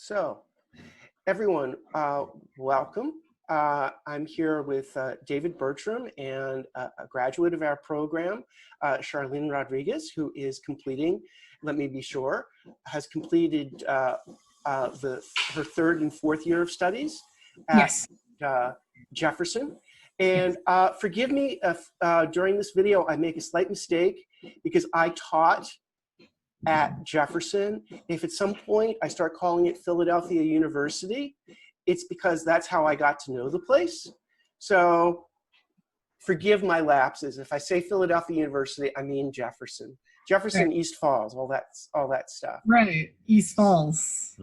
So, everyone, welcome. I'm here with David Bertram and a graduate of our program, Charlyn Rodriguez, who is completing, let me be sure, has completed her third and fourth year of studies at Jefferson. And forgive me if during this video I make a slight mistake because I taught at Jefferson. If at some point I start calling it Philadelphia University, it's because that's how I got to know the place. So forgive my lapses. If I say Philadelphia University, I mean Jefferson. Jefferson, right. East Falls, all that stuff. Right, East Falls.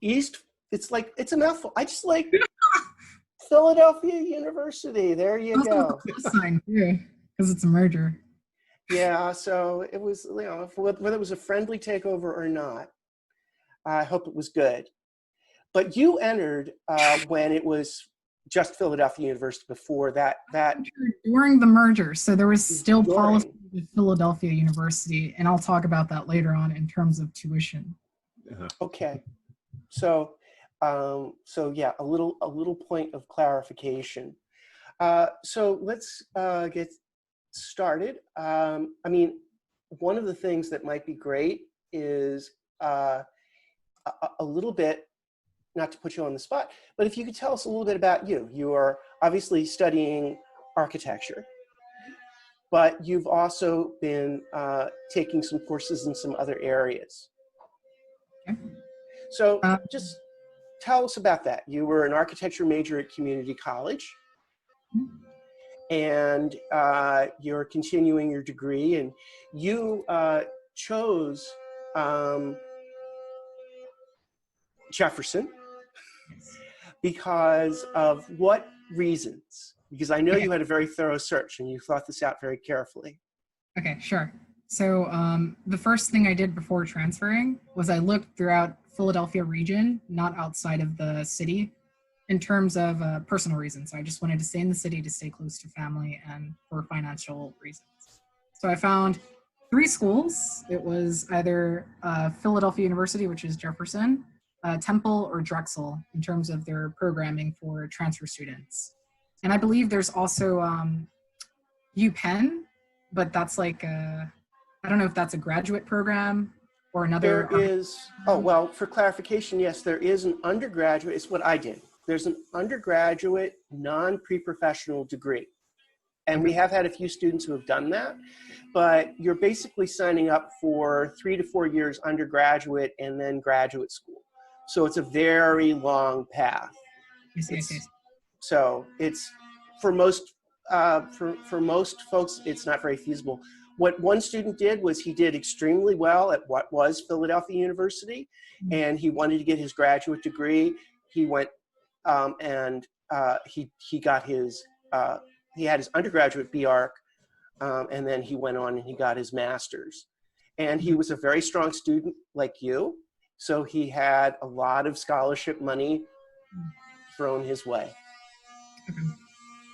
East, it's a mouthful. I just like Philadelphia University. There you go. Sign too, because it's a merger. Yeah, so it was, whether it was a friendly takeover or not, I hope it was good. But you entered when it was just Philadelphia University before that. During the merger, so there was still policy with Philadelphia University, and I'll talk about that later on in terms of tuition. Okay, so yeah, a little point of clarification. So let's get started. I mean, one of the things that might be great is a little bit, not to put you on the spot, but if you could tell us a little bit about you. You are obviously studying architecture, but you've also been taking some courses in some other areas. Okay. So just tell us about that. You were an architecture major at community college. And you're continuing your degree, and you chose Jefferson because of what reasons? Because I know you had a very thorough search and you thought this out very carefully. Okay, sure. So the first thing I did before transferring was I looked throughout Philadelphia region, not outside of the city, in terms of personal reasons. I just wanted to stay in the city to stay close to family and for financial reasons. So I found 3 schools. It was either Philadelphia University, which is Jefferson, Temple, or Drexel in terms of their programming for transfer students. And I believe there's also UPenn, but that's like, I don't know if that's a graduate program or another. There is, oh, well, for clarification, yes, there is an undergraduate, it's what I did. There's an undergraduate non-pre-professional degree. And we have had a few students who have done that, but you're basically signing up for 3 to 4 years undergraduate and then graduate school. So it's a very long path. So it's, for most folks, it's not very feasible. What one student did was he did extremely well at what was Philadelphia University, and he wanted to get his graduate degree. He went and he got his, he had his undergraduate BArch, and then he went on and he got his master's. And he was a very strong student like you, so he had a lot of scholarship money thrown his way.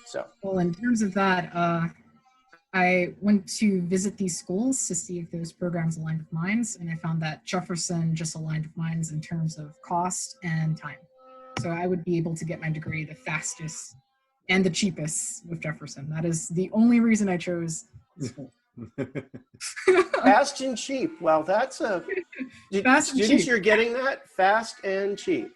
So. Well, in terms of that, I went to visit these schools to see if those programs aligned with mine, and I found that Jefferson just aligned with mine in terms of cost and time. So I would be able to get my degree the fastest and the cheapest with Jefferson. That is the only reason I chose the school. Fast and cheap. Well, that's a... Students, you're getting that? Fast and cheap.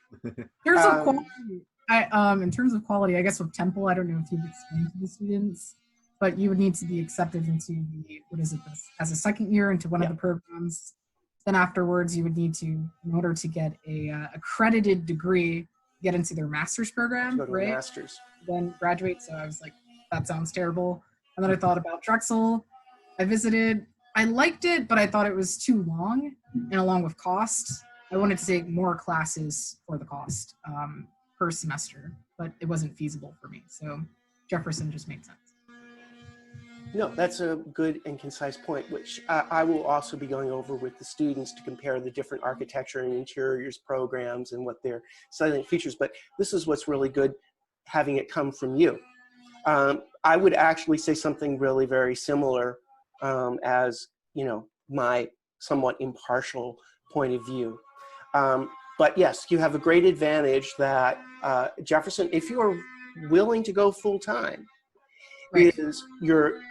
There's a quality. In terms of quality, I guess with Temple, I don't know if you've explained to the students, but you would need to be accepted into the, as a second year into one of the programs. Then afterwards, you would need to, in order to get a accredited degree, get into their master's program, right? Master's. Then graduate. So I was like, that sounds terrible. And then I thought about Drexel. I visited. I liked it, but I thought it was too long. And along with cost, I wanted to take more classes for the cost per semester, but it wasn't feasible for me. So Jefferson just made sense. No, that's a good and concise point, which I will also be going over with the students to compare the different architecture and interiors programs and what their salient features. But this is what's really good, having it come from you. I would actually say something really very similar as, you know, my somewhat impartial point of view. but yes, you have a great advantage that Jefferson, if you are willing to go full time, Right.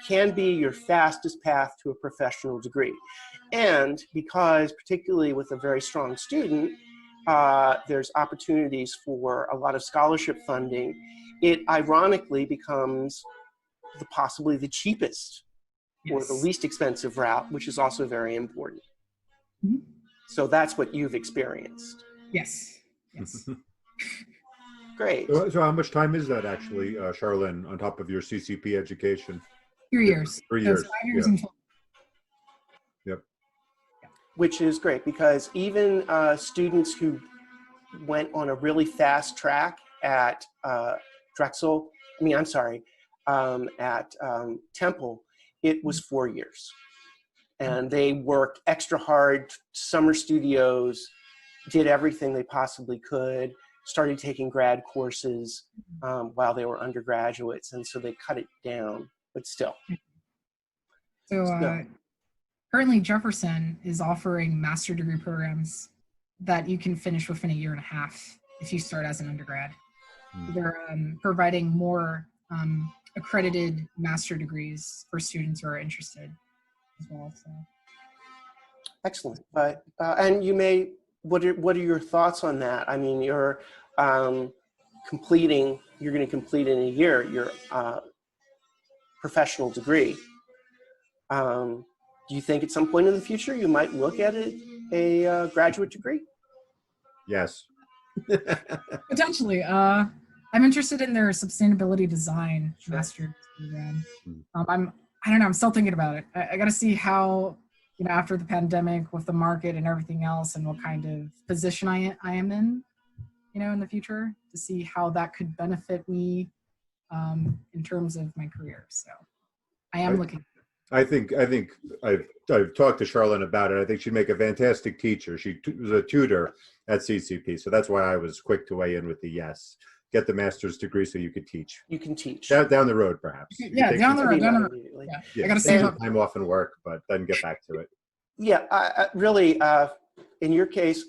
can be your fastest path to a professional degree. And because particularly with a very strong student, there's opportunities for a lot of scholarship funding, it ironically becomes possibly the cheapest or the Yes. least expensive route, which is also very important. Mhm. So that's what you've experienced. Yes. Yes. Great. So how much time is that actually, Charlyn, on top of your CCP education? 3 years. 3 So it's years. 5 years Yeah. in total. Yep. Which is great because even students who went on a really fast track at Drexel, at Temple, it was 4 years. And they worked extra hard, summer studios, did everything they possibly could, started taking grad courses while they were undergraduates. And so they cut it down, but still. So currently Jefferson is offering master degree programs that you can finish within 1.5 years if you start as an undergrad. They're providing more accredited master degrees for students who are interested as well. So. Excellent. But and what are your thoughts on that? I mean, you're going to complete in a year your professional degree. Do you think at some point in the future you might look at a graduate degree? Yes. Potentially. I'm interested in their sustainability design master's program. I don't know, I'm still thinking about it. I got to see how, after the pandemic with the market and everything else and what kind of position I am in, in the future, to see how that could benefit me in terms of my career. So I am looking. I think I've talked to Charlyn about it. I think she'd make a fantastic teacher. She was a tutor at CCP, so that's why I was quick to weigh in with the yes. Get the master's degree so you could teach. You can teach. Down the road, perhaps. Yeah, down the road. Yeah, I got to save see time off and work, but then get back to it. Yeah, I really, in your case,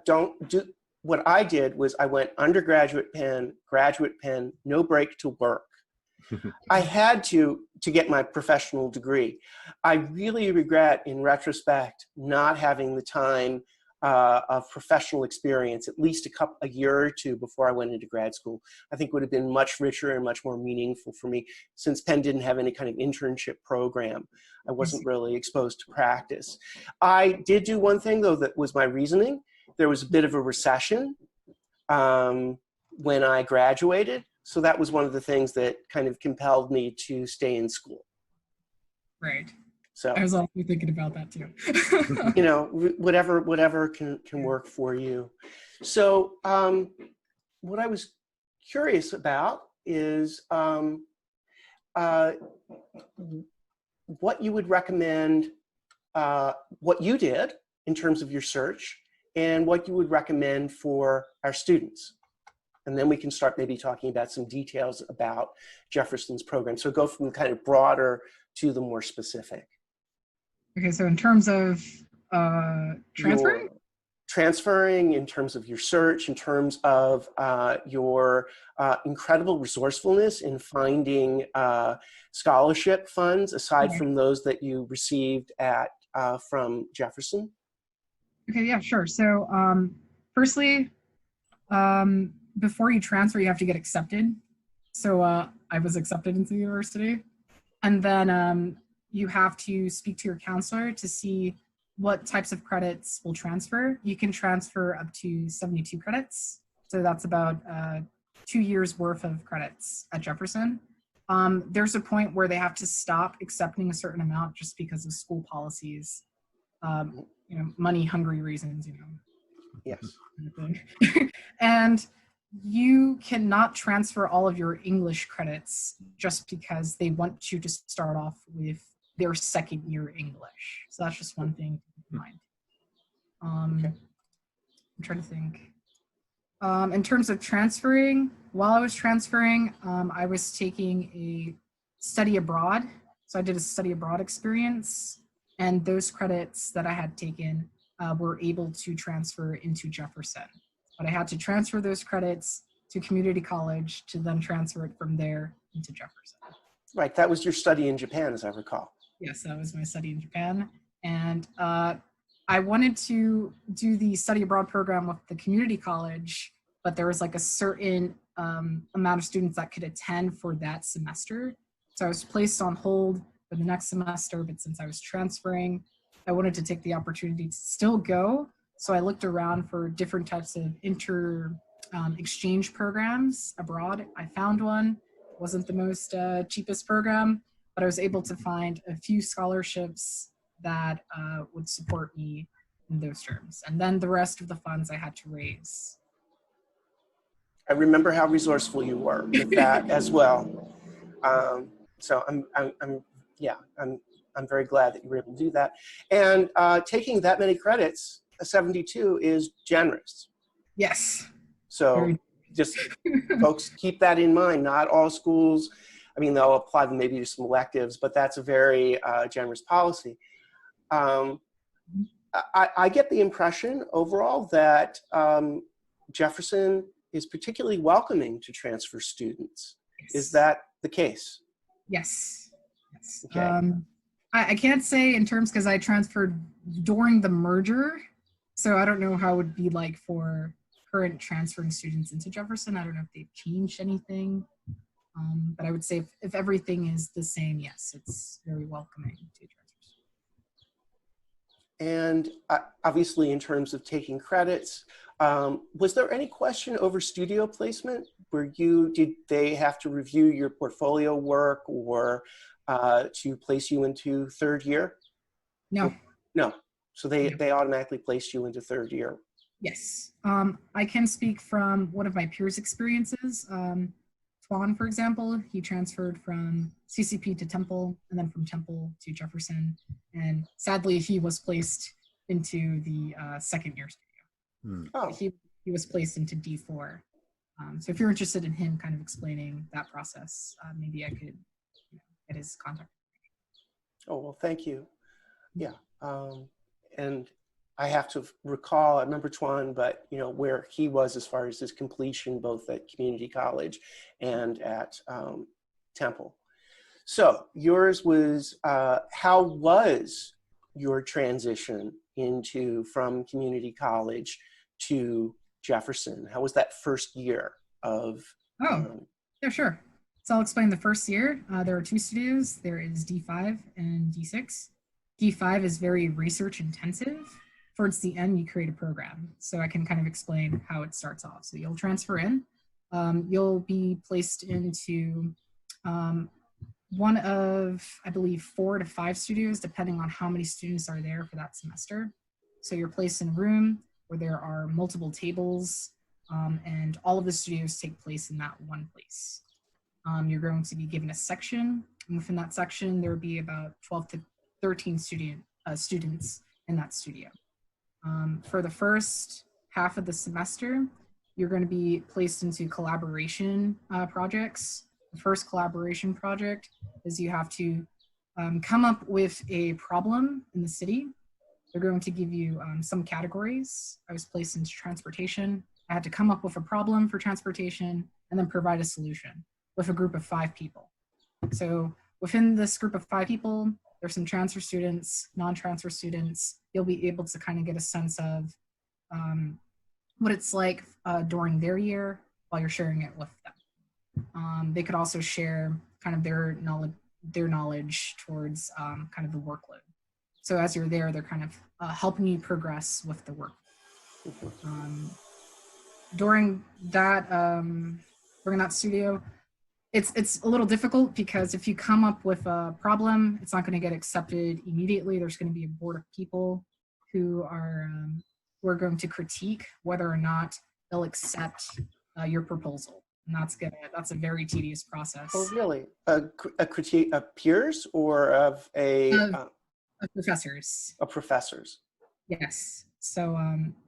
don't do. What I did was I went undergraduate pen, graduate pen, no break to work. I had to get my professional degree. I really regret, in retrospect, not having the time of professional experience, at least a year or two before I went into grad school. I think would have been much richer and much more meaningful for me, since Penn didn't have any kind of internship program. I wasn't really exposed to practice. I did do one thing, though, that was my reasoning. There was a bit of a recession when I graduated. So that was one of the things that kind of compelled me to stay in school. Right. So I was also thinking about that too. whatever can work for you. So what I was curious about is what you would recommend, what you did in terms of your search, and what you would recommend for our students. And then we can start maybe talking about some details about Jefferson's program. So go from kind of broader to the more specific. Okay, so in terms of transferring? Transferring, in terms of your search, in terms of your incredible resourcefulness in finding scholarship funds, aside from those that you received from Jefferson. Okay, yeah, sure. So firstly, before you transfer, you have to get accepted. So I was accepted into the university. And then you have to speak to your counselor to see what types of credits will transfer. You can transfer up to 72 credits. So that's about 2 years worth of credits at Jefferson. There's a point where they have to stop accepting a certain amount just because of school policies, money-hungry reasons, Yes. And you cannot transfer all of your English credits just because they want you to start off with their second year English. So that's just one thing to keep in mind. I'm trying to think. In terms of transferring, while I was transferring, I was taking a study abroad. So I did a study abroad experience, and those credits that I had taken were able to transfer into Jefferson. but I had to transfer those credits to community college to then transfer it from there into Jefferson. Right, that was your study in Japan, as I recall. Yes, that was my study in Japan. And I wanted to do the study abroad program with the community college, but there was like a certain amount of students that could attend for that semester. So I was placed on hold for the next semester, but since I was transferring, I wanted to take the opportunity to still go. So I looked around for different types of exchange programs abroad. I found one. It wasn't the most cheapest program, but I was able to find a few scholarships that would support me in those terms. And then the rest of the funds I had to raise. I remember how resourceful you were with that as well. So I'm very glad that you were able to do that. And taking that many credits, 72, is generous. Yes. So just folks keep that in mind. Not all schools, I mean, they'll apply them maybe to some electives, but that's a very generous policy. I get the impression overall that Jefferson is particularly welcoming to transfer students. Yes. Is that the case? Yes. Yes. Okay. I can't say in terms because I transferred during the merger, so I don't know how it would be like for current transferring students into Jefferson. I don't know if they've changed anything, but I would say if everything is the same, yes, it's very welcoming to transfers. And obviously, in terms of taking credits, was there any question over studio placement? Did they have to review your portfolio work or to place you into third year? No. No. So they automatically placed you into third year. Yes. I can speak from one of my peers' experiences. Twan, for example, he transferred from CCP to Temple and then from Temple to Jefferson. And sadly, he was placed into the second year studio. Oh. He was placed into D4. So if you're interested in him kind of explaining that process, maybe I could get his contact. Oh, well, thank you. Yeah. And I have to recall, I remember Twan, but where he was as far as his completion, both at community college and at Temple. So yours was, how was your transition from community college to Jefferson? How was that first year of? Yeah, sure. So I'll explain the first year. There are two studios. There is D5 and D6. D5 is very research intensive. Towards the end, you create a program. So I can kind of explain how it starts off. So you'll transfer in. You'll be placed into one of, I believe, 4 to 5 studios, depending on how many students are there for that semester. So you're placed in a room where there are multiple tables, and all of the studios take place in that one place. You're going to be given a section, and within that section, there will be about 12 to 13 students in that studio. For the first half of the semester, you're going to be placed into collaboration projects. The first collaboration project is you have to come up with a problem in the city. They're going to give you some categories. I was placed into transportation. I had to come up with a problem for transportation and then provide a solution with a group of 5 people. So within this group of 5 people, there's some transfer students, non-transfer students. You'll be able to kind of get a sense of what it's like during their year while you're sharing it with them. They could also share kind of their knowledge towards kind of the workload. So as you're there, they're kind of helping you progress with the work. During that studio, it's a little difficult because if you come up with a problem, it's not going to get accepted immediately. There's going to be a board of people who are going to critique whether or not they'll accept your proposal, and that's a very tedious process. Oh, really? A critique of peers or of of professors? Of professors. Yes. So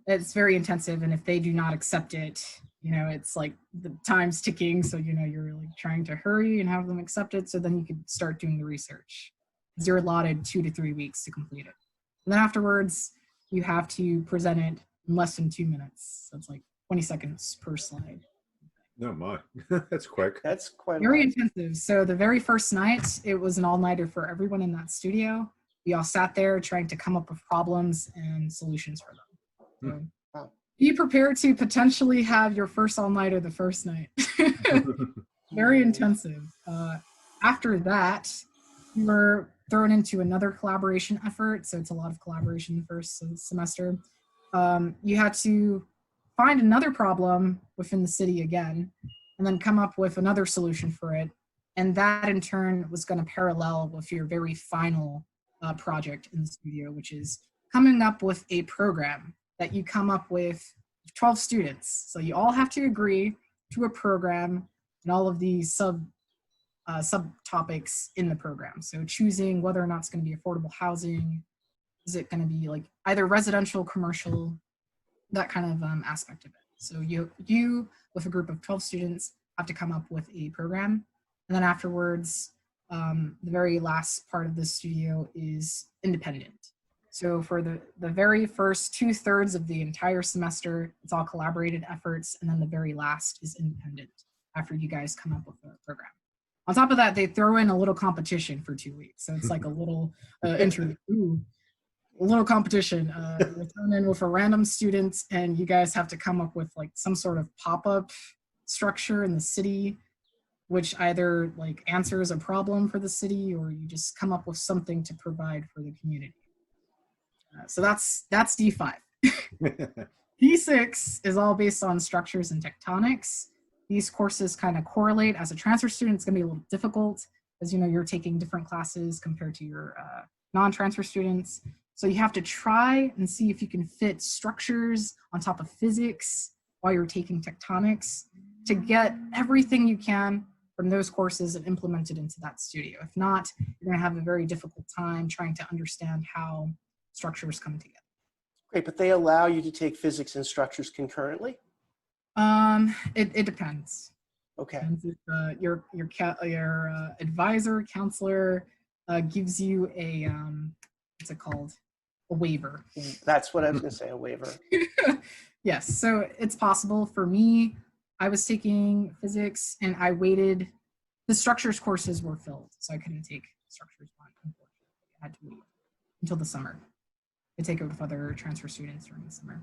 it's very intensive, and if they do not accept it, it's like the time's ticking. So you're really trying to hurry and have them accept it, so then you could start doing the research. Because you're allotted 2 to 3 weeks to complete it, and then afterwards you have to present it in less than 2 minutes. So it's like 20 seconds per slide. No, my. That's quick. That's quite Very a lot. intensive. So the very first night, it was an all-nighter for everyone in that studio. We all sat there trying to come up with problems and solutions for them. So Wow. be prepared to potentially have your first all-nighter the first night. Very intensive. After that, we were thrown into another collaboration effort. So it's a lot of collaboration the first semester. You had to find another problem within the city again, and then come up with another solution for it. And that in turn was going to parallel with your very final project in the studio, which is coming up with a program that you come up with 12 students. So you all have to agree to a program and all of these subtopics in the program. So choosing whether or not it's going to be affordable housing, is it going to be like either residential, commercial, that kind of aspect of it. So you with a group of 12 students have to come up with a program. And then afterwards, the very last part of the studio is independent. So for the very first 2/3 of the entire semester, it's all collaborated efforts. And then the very last is independent after you guys come up with a program. On top of that, they throw in a little competition for 2 weeks. So it's like a little interlude. A little competition. We're thrown in with a random student, and you guys have to come up with like some sort of pop-up structure in the city, which either like answers a problem for the city, or you just come up with something to provide for the community. So that's D5. D6 is all based on structures and tectonics. These courses kind of correlate. As a transfer student, it's going to be a little difficult, as you know, you're taking different classes compared to your non-transfer students. So you have to try and see if you can fit structures on top of physics while you're taking tectonics to get everything you can from those courses and implement it into that studio. If not, you're going to have a very difficult time trying to understand how structures come together. Great, but they allow you to take physics and structures concurrently? It depends. Okay. Depends if, your advisor, counselor gives you a, what's it called? A waiver. That's what I was going to say, a waiver. Yes, so it's possible. For me, I was taking physics and I waited. The structures courses were filled, so I couldn't take structures one, unfortunately. I had to wait until the summer to take it with other transfer students during the summer.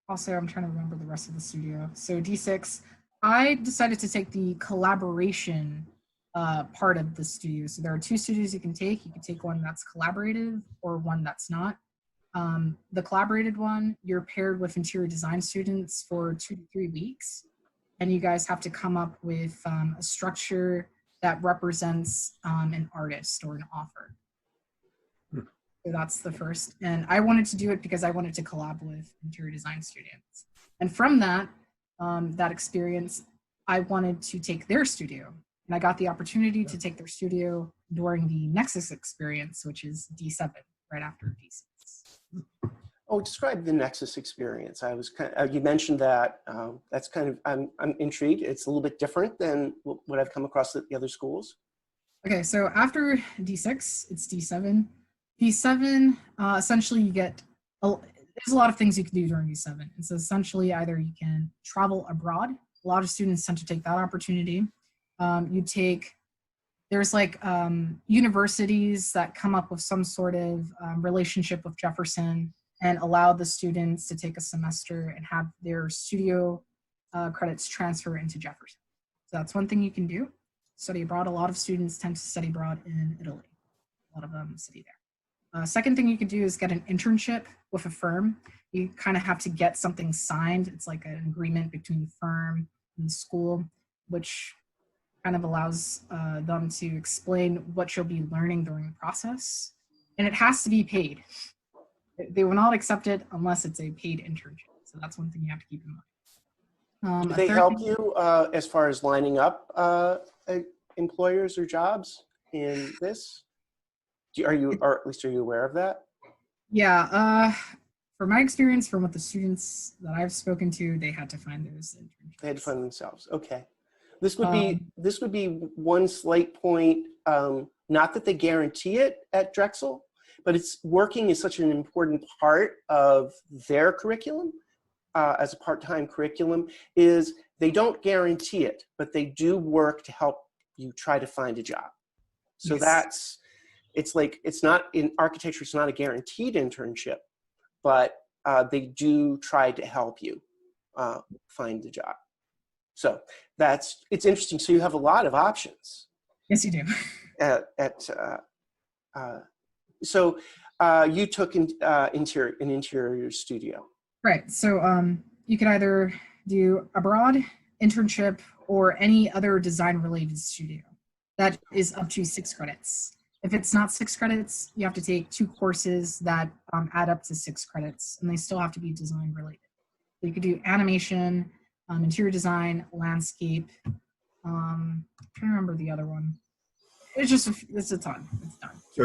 Also, I'm trying to remember the rest of the studio. So D6, I decided to take the collaboration part of the studio. So there are 2 studios you can take. You can take one that's collaborative or one that's not. The collaborated one, you're paired with interior design students for 2 to 3 weeks. And you guys have to come up with a structure that represents an artist or an author. So that's the first. And I wanted to do it because I wanted to collab with interior design students. And from that, that experience, I wanted to take their studio. And I got the opportunity to take their studio during the Nexus Experience, which is D7, right after D6. Oh, describe the Nexus Experience. I was you mentioned that. That's kind of, I'm intrigued. It's a little bit different than what I've come across at the other schools. Okay, so after D6, it's D7. D7, essentially you get, there's a lot of things you can do during D7. And so essentially either you can travel abroad. A lot of students tend to take that opportunity. There's like universities that come up with some sort of relationship with Jefferson and allow the students to take a semester and have their studio credits transfer into Jefferson. So that's one thing you can do. Study abroad. A lot of students tend to study abroad in Italy. A lot of them study there. Second thing you could do is get an internship with a firm. You kind of have to get something signed. It's like an agreement between the firm and the school, which kind of allows them to explain what you'll be learning during the process. And it has to be paid. They will not accept it unless it's a paid internship. So that's one thing you have to keep in mind. Do they help you as far as lining up employers or jobs in this? Or at least are you aware of that? Yeah, from my experience, from what the students that I've spoken to, they had to find those internships. They had to find themselves. Okay. This would be one slight point, not that they guarantee it at Drexel, but it's working is such an important part of their curriculum as a part-time curriculum, is they don't guarantee it, but they do work to help you try to find a job. So Yes. it's not in architecture, it's not a guaranteed internship, but they do try to help you find the job. So it's interesting. So you have a lot of options. Yes, you do. So you took an interior studio. Right. So you could either do a broad internship or any other design related studio. That is up to 6 credits. If it's not 6 credits, you have to take 2 courses that add up to 6 credits, and they still have to be design related. So you could do animation, interior design, landscape. I'm trying to remember the other one. It's a ton. It's done. So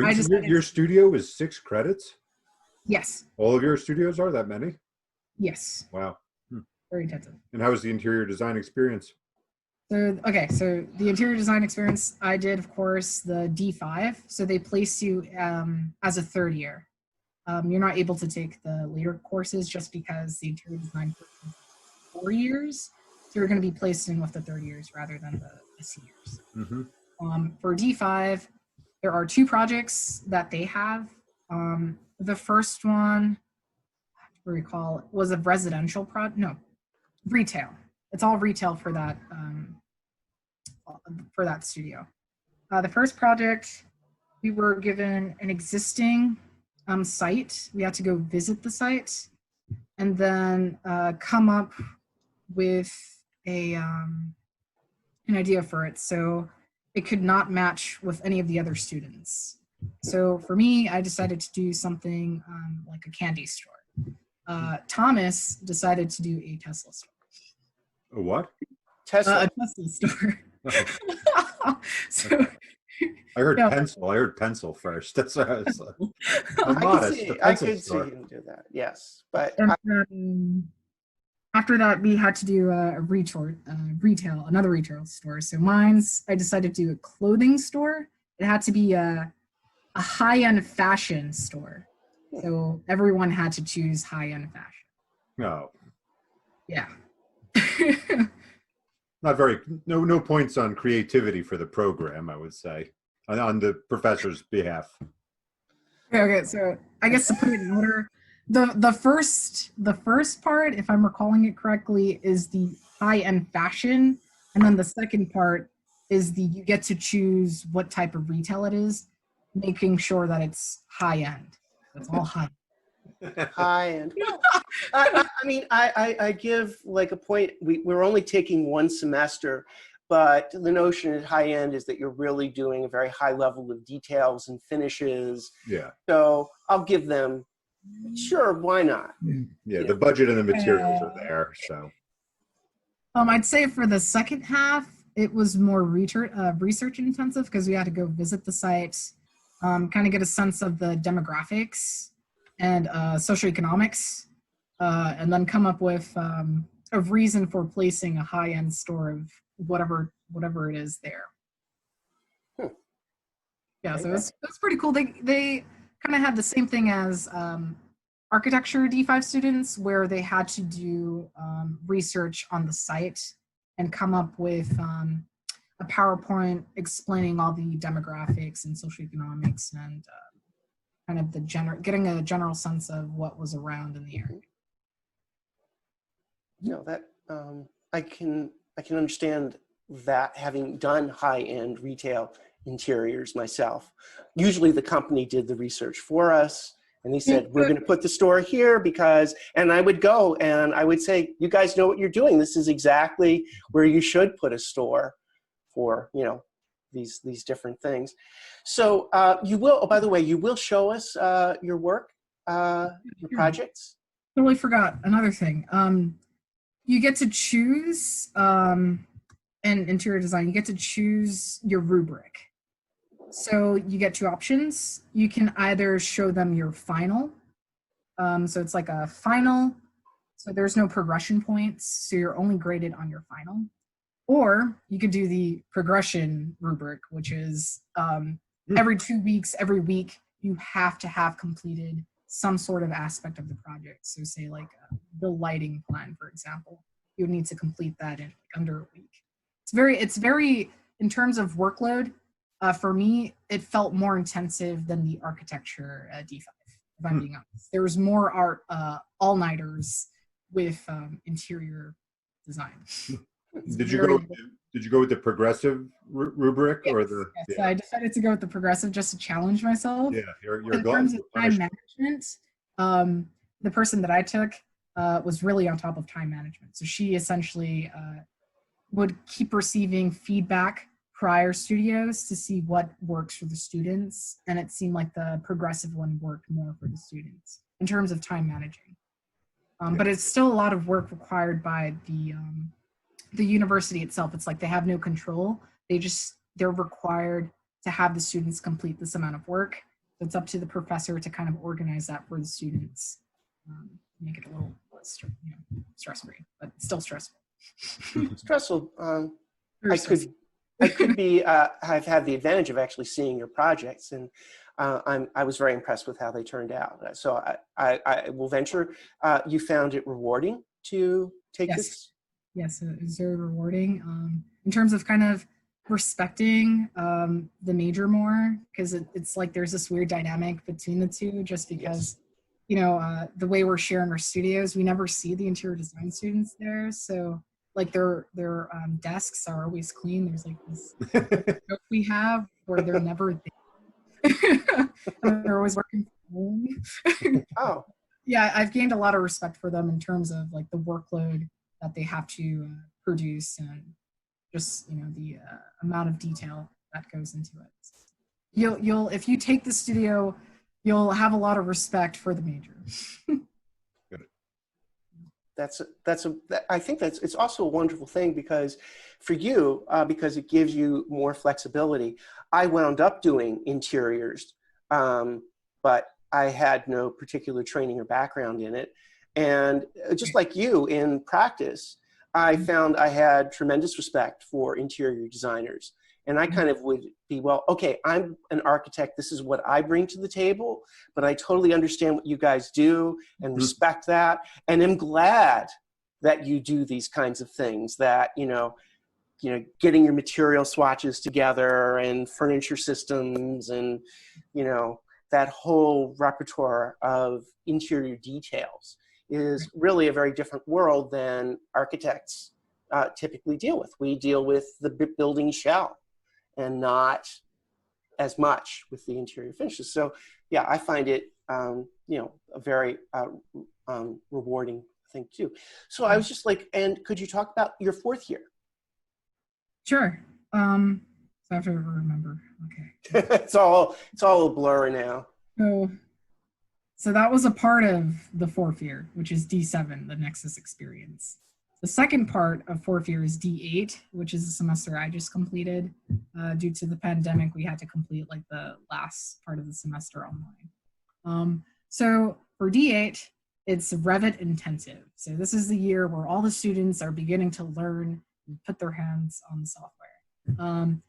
your studio is 6 credits? Yes. All of your studios are that many? Yes. Wow. Very intensive. And how was the interior design experience? So the interior design experience, I did, of course, the D5. So they place you as a 3rd year. You're not able to take the later courses just because the interior design course is 4 years. So you're going to be placed in with the 3rd years rather than the seniors. Mm-hmm. For D5, there are 2 projects that they have. The first one, I have to recall, was a residential retail. It's all retail for that studio. The first project, we were given an existing site. We had to go visit the site and then come up with an idea for it. So it could not match with any of the other students. So for me, I decided to do something like a candy store. Thomas decided to do a Tesla store. A what? Tesla. A Tesla store. So I heard pencil. I heard pencil first. That's what I was like. I could see him do that. Yes, but after that, we had to do another retail store. So I decided to do a clothing store. It had to be a high-end fashion store. So everyone had to choose high-end fashion. No. Yeah. Not very, no points on creativity for the program, I would say, on the professor's behalf. Okay, so I guess to put it in order, the first part, if I'm recalling it correctly, is the high-end fashion, and then the second part is you get to choose what type of retail it is, making sure that it's high-end. It's all high. High-end. I mean, I give like a point. We're only taking 1 semester, but the notion at high end is that you're really doing a very high level of details and finishes. Yeah. So I'll give them, sure, why not? Yeah, the budget and the materials are there. So. I'd say for the second half, it was more research intensive because we had to go visit the site, kind of get a sense of the demographics and socioeconomics, and then come up with a reason for placing a high-end store of whatever it is there. Yeah, so it's pretty cool. They kind of had the same thing as architecture D5 students, where they had to do research on the site and come up with a PowerPoint explaining all the demographics and socioeconomics and kind of getting a general sense of what was around in the area. No, that I can understand that, having done high-end retail interiors myself. Usually the company did the research for us, and they said, we're going to put the store here because, and I would go and I would say, you guys know what you're doing. This is exactly where you should put a store for, you know, these different things. So you will, oh, by the way, you will show us your work, your projects. Totally forgot another thing. You get to choose, in interior design, you get to choose your rubric. So you get 2 options. You can either show them your final. So it's like a final. So there's no progression points. So you're only graded on your final. Or you could do the progression rubric, which is every 2 weeks, every week, you have to have completed some sort of aspect of the project. So say like the lighting plan, for example, you would need to complete that in under a week. It's very, in terms of workload, for me, it felt more intensive than the architecture D5, if I'm being honest. There was more art all-nighters with interior design. Did you go with the progressive rubric? Yes, or the? Yes, Yeah. I decided to go with the progressive just to challenge myself. Yeah, you're In terms of time management, the person that I took was really on top of time management. So she essentially would keep receiving feedback prior studios to see what works for the students, and it seemed like the progressive one worked more for the students in terms of time managing. But it's still a lot of work required by the university itself. It's like they have no control. They're required to have the students complete this amount of work. So it's up to the professor to kind of organize that for the students, make it a little less stress-free, but still stressful. Stressful. I could be. I've had the advantage of actually seeing your projects, and I was very impressed with how they turned out. So I will venture. You found it rewarding to take this. Yes, it was very rewarding in terms of kind of respecting the major more, because it's like there's this weird dynamic between the two, just because the way we're sharing our studios, we never see the interior design students there, so like their desks are always clean. There's like this joke we have where they're never there. They're always working from home. Oh. Yeah, I've gained a lot of respect for them in terms of like the workload that they have to produce, and just the amount of detail that goes into it. You'll if you take the studio, you'll have a lot of respect for the major. I think it's also a wonderful thing, because for you, because it gives you more flexibility. I wound up doing interiors, but I had no particular training or background in it. And just like you in practice, I found I had tremendous respect for interior designers. And I kind of would be, well, okay, I'm an architect. This is what I bring to the table, but I totally understand what you guys do and respect that. And I'm glad that you do these kinds of things, that, getting your material swatches together and furniture systems and, that whole repertoire of interior details is really a very different world than architects typically deal with. We deal with the building shell and not as much with the interior finishes. So yeah, I find it, a very rewarding thing too. So I was just like, and could you talk about your fourth year? Sure. So I have to remember. Okay. It's all a blur now. So that was a part of the fourth year, which is D7, the Nexus Experience. The second part of fourth year is D8, which is a semester I just completed. Due to the pandemic, we had to complete like the last part of the semester online. So for D8, it's Revit intensive. So this is the year where all the students are beginning to learn and put their hands on the software.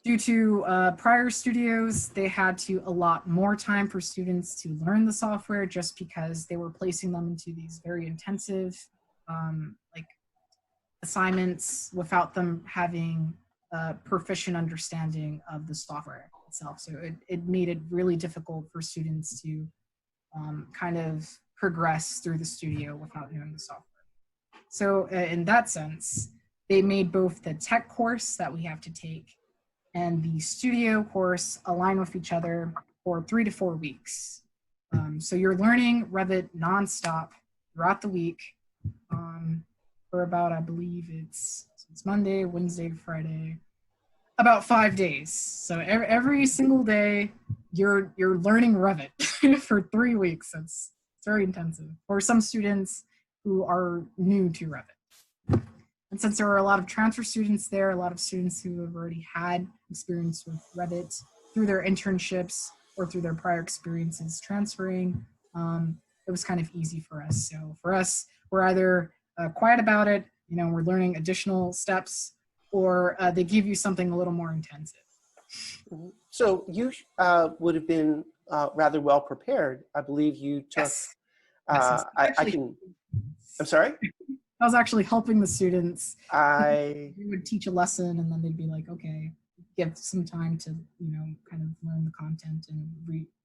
Due to prior studios, they had to allot more time for students to learn the software, just because they were placing them into these very intensive assignments without them having a proficient understanding of the software itself. So it made it really difficult for students to kind of progress through the studio without knowing the software. So in that sense, they made both the tech course that we have to take and the studio course align with each other for 3 to 4 weeks. So you're learning Revit nonstop throughout the week for about, I believe it's Monday, Wednesday, Friday, about 5 days. So every single day you're learning Revit for 3 weeks. It's very intensive for some students who are new to Revit. And since there are a lot of transfer students there, a lot of students who have already had experience with Revit through their internships or through their prior experiences transferring, it was kind of easy for us. So for us, we're either quiet about it, we're learning additional steps, or they give you something a little more intensive. So you would have been rather well prepared. I believe you took, Yes. Yes, I'm sorry? I was actually helping the students. I We would teach a lesson and then they'd be like, okay, give some time to, kind of learn the content and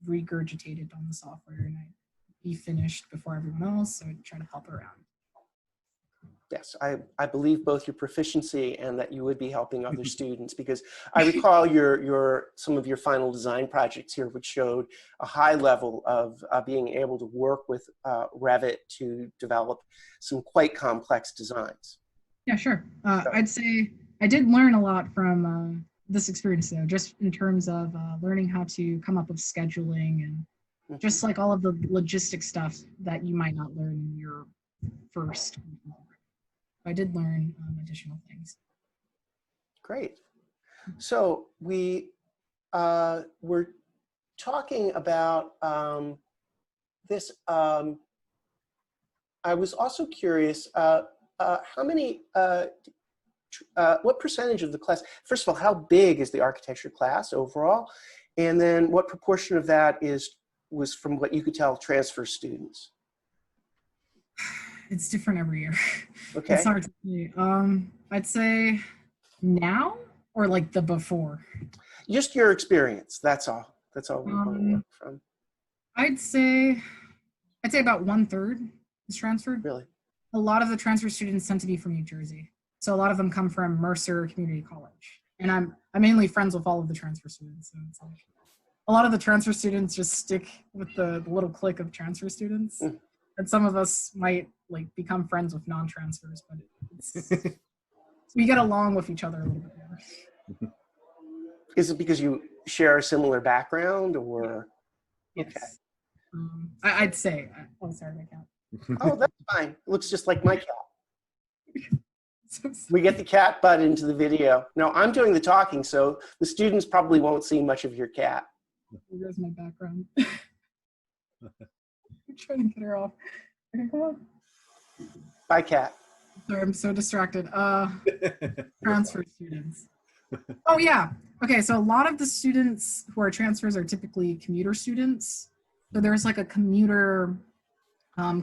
regurgitate it on the software, and I'd be finished before everyone else, so I'd try to help around. Yes, I believe both your proficiency and that you would be helping other students, because I recall some of your final design projects here, which showed a high level of being able to work with Revit to develop some quite complex designs. Yeah, sure. I'd say I did learn a lot from this experience, though, just in terms of learning how to come up with scheduling and just like all of the logistic stuff that you might not learn in your first. I did learn additional things. Great. So we were talking about this. I was also curious, how many, what percentage of the class, first of all, how big is the architecture class overall? And then what proportion of that was, from what you could tell, transfer students? It's different every year. Okay. It's hard to say. I'd say now or like the before. Just your experience. That's all. That's all we want to work from. I'd say about 1/3 is transferred. Really? A lot of the transfer students tend to be from New Jersey, so a lot of them come from Mercer Community College, and I'm mainly friends with all of the transfer students. So it's like a lot of the transfer students just stick with the little clique of transfer students. And some of us might like become friends with non-transfers, but we get along with each other a little bit more. Is it because you share a similar background, or? Yes. Okay. I'd say. Oh, sorry, my cat. Oh, that's fine. It looks just like my cat. We get the cat butt into the video. No, I'm doing the talking, so the students probably won't see much of your cat. There's my background. I'm trying to get her off. Okay, come on. Bye, cat. Sorry, I'm so distracted. Transfer students. Oh, yeah. Okay, so a lot of the students who are transfers are typically commuter students. So there's like a commuter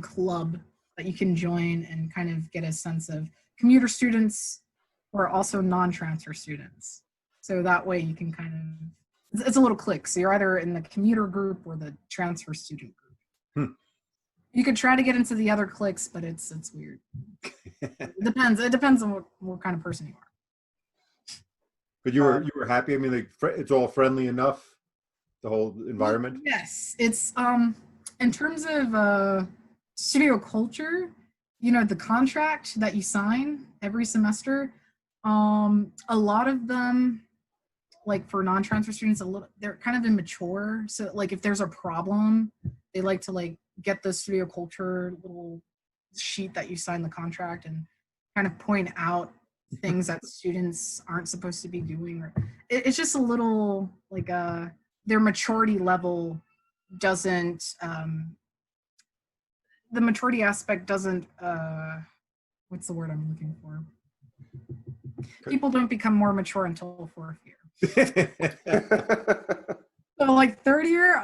club that you can join and kind of get a sense of commuter students who are also non-transfer students. So that way you can kind of, it's a little clique. So you're either in the commuter group or the transfer student group. You could try to get into the other cliques, but it's weird. It depends on what kind of person you are. But you were happy? I mean, like, it's all friendly enough, the whole environment? Yes. It's, in terms of studio culture, the contract that you sign every semester, a lot of them, like for non-transfer students, they're kind of immature. So like if there's a problem, they like to like get the studio culture little sheet that you sign the contract and kind of point out things that students aren't supposed to be doing. Or it's just a little like their maturity level doesn't, the maturity aspect doesn't, what's the word I'm looking for? People don't become more mature until fourth year. So like third year,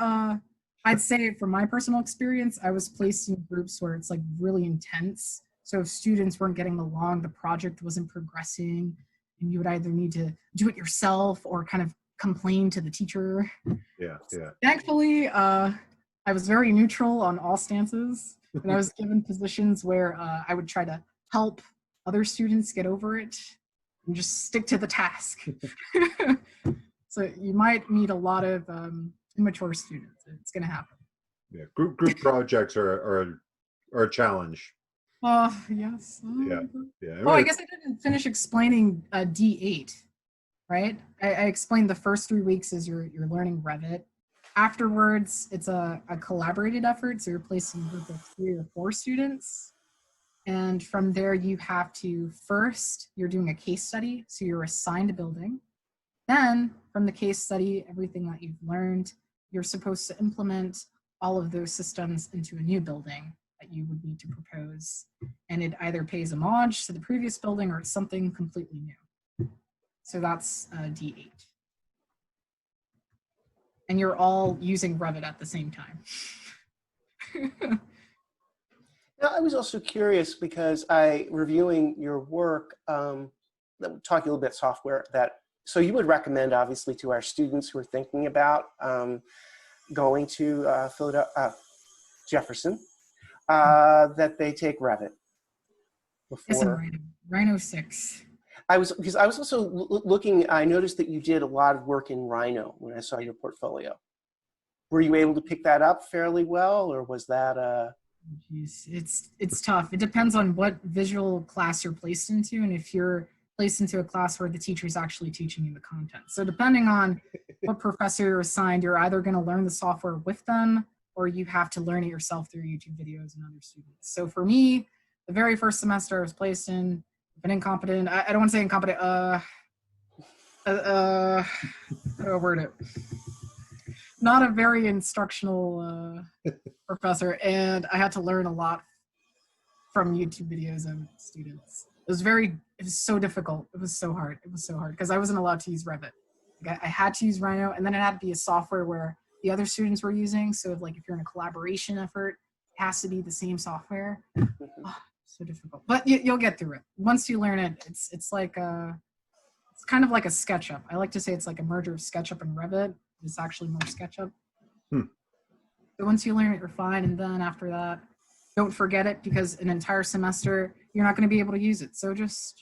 I'd say from my personal experience, I was placed in groups where it's like really intense. So if students weren't getting along, the project wasn't progressing, and you would either need to do it yourself or kind of complain to the teacher. Yeah. Thankfully, I was very neutral on all stances, and I was given positions where I would try to help other students get over it and just stick to the task. So you might meet a lot of immature students. It's going to happen. Yeah, group projects are a challenge. Yes. Yeah. Oh, I guess I didn't finish explaining D8, right? I explained the first 3 weeks is you're learning Revit. Afterwards, it's a collaborated effort, so you're placing a group of 3 or 4 students. And from there, you have to, first, you're doing a case study, so you're assigned a building. Then, from the case study, everything that you've learned, you're supposed to implement all of those systems into a new building that you would need to propose. And it either pays homage to the previous building or it's something completely new. So that's D8. and you're all using Revit at the same time. Now, I was also curious because reviewing your work, talking a little bit software so you would recommend obviously to our students who are thinking about going to Jefferson, that they take Revit Yes, and before. Rhino 6. Because I was also looking, I noticed that you did a lot of work in Rhino when I saw your portfolio. Were you able to pick that up fairly well, or was that Jeez, it's tough. It depends on what visual class you're placed into, and if you're placed into a class where the teacher is actually teaching you the content. So depending on what professor you're assigned, you're either going to learn the software with them, or you have to learn it yourself through YouTube videos and other students. So for me, the very first semester I was placed in, I've been incompetent. I don't want to say incompetent. How do I word it? Not a very instructional professor, and I had to learn a lot from YouTube videos and students. It was so difficult. It was so hard. It was so hard because I wasn't allowed to use Revit. Like I had to use Rhino, and then it had to be a software where the other students were using. So if you're in a collaboration effort, it has to be the same software. Oh, so difficult, but you'll get through it. Once you learn it, it's kind of like a SketchUp. I like to say it's like a merger of SketchUp and Revit. It's actually more SketchUp. So once you learn it, you're fine. And then after that, don't forget it, because an entire semester, you're not going to be able to use it. So just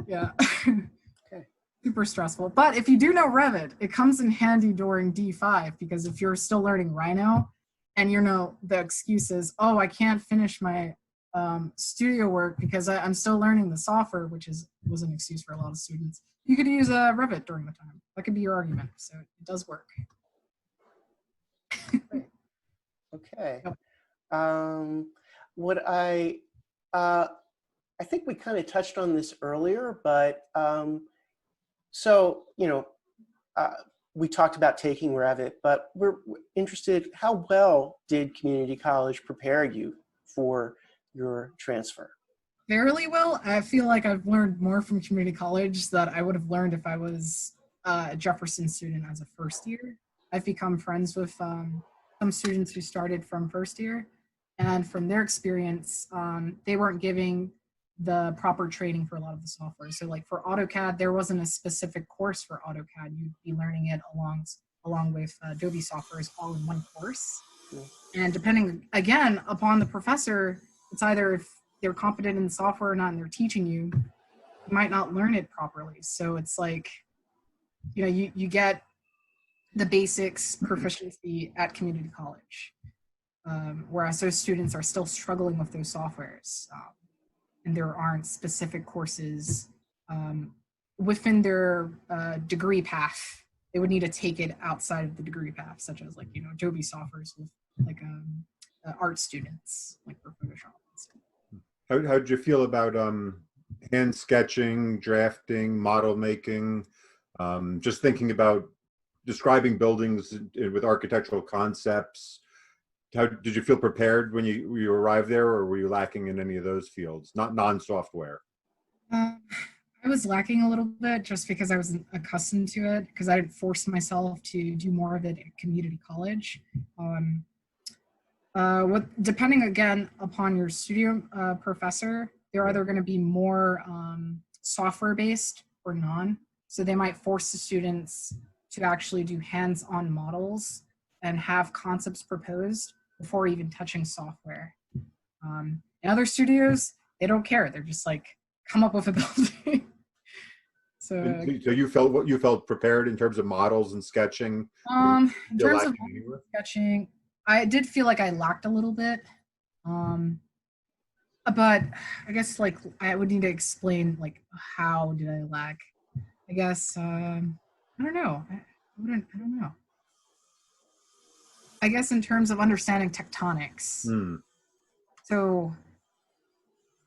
yeah. Okay. Super stressful. But if you do know Revit, it comes in handy during D5, because if you're still learning Rhino and the excuse is, oh, I can't finish my studio work because I'm still learning the software, which was an excuse for a lot of students. You could use Revit during the time. That could be your argument. So it does work. Okay. Yep. I think we kind of touched on this earlier, but we talked about taking Revit, but we're interested, how well did community college prepare you for your transfer? Fairly well. I feel like I've learned more from community college that I would have learned if I was a Jefferson student as a first year. I've become friends with some students who started from first year, and from their experience, they weren't giving the proper training for a lot of the software. So like for AutoCAD, there wasn't a specific course for AutoCAD. You'd be learning it along with Adobe softwares all in one course. And depending, again, upon the professor, it's either if they're competent in the software or not and they're teaching you, you might not learn it properly. So it's like, you get the basics proficiency at community college, whereas those students are still struggling with those softwares. And there aren't specific courses within their degree path. They would need to take it outside of the degree path, such as Adobe softwares with art students, like for Photoshop and stuff. How did you feel about hand sketching, drafting, model making, just thinking about describing buildings with architectural concepts? How did you feel prepared when you arrived there, or were you lacking in any of those fields, not non-software? I was lacking a little bit just because I wasn't accustomed to it, because I didn't force myself to do more of it at community college. Depending again upon your studio professor, they're either going to be more software based or non. So they might force the students to actually do hands-on models and have concepts proposed before even touching software. In other studios, they don't care. They're just like, come up with a building. So you felt prepared in terms of models and sketching? In terms of sketching, I did feel like I lacked a little bit. But I guess I would need to explain how did I lack. I guess I don't know. I don't know. I guess in terms of understanding tectonics. So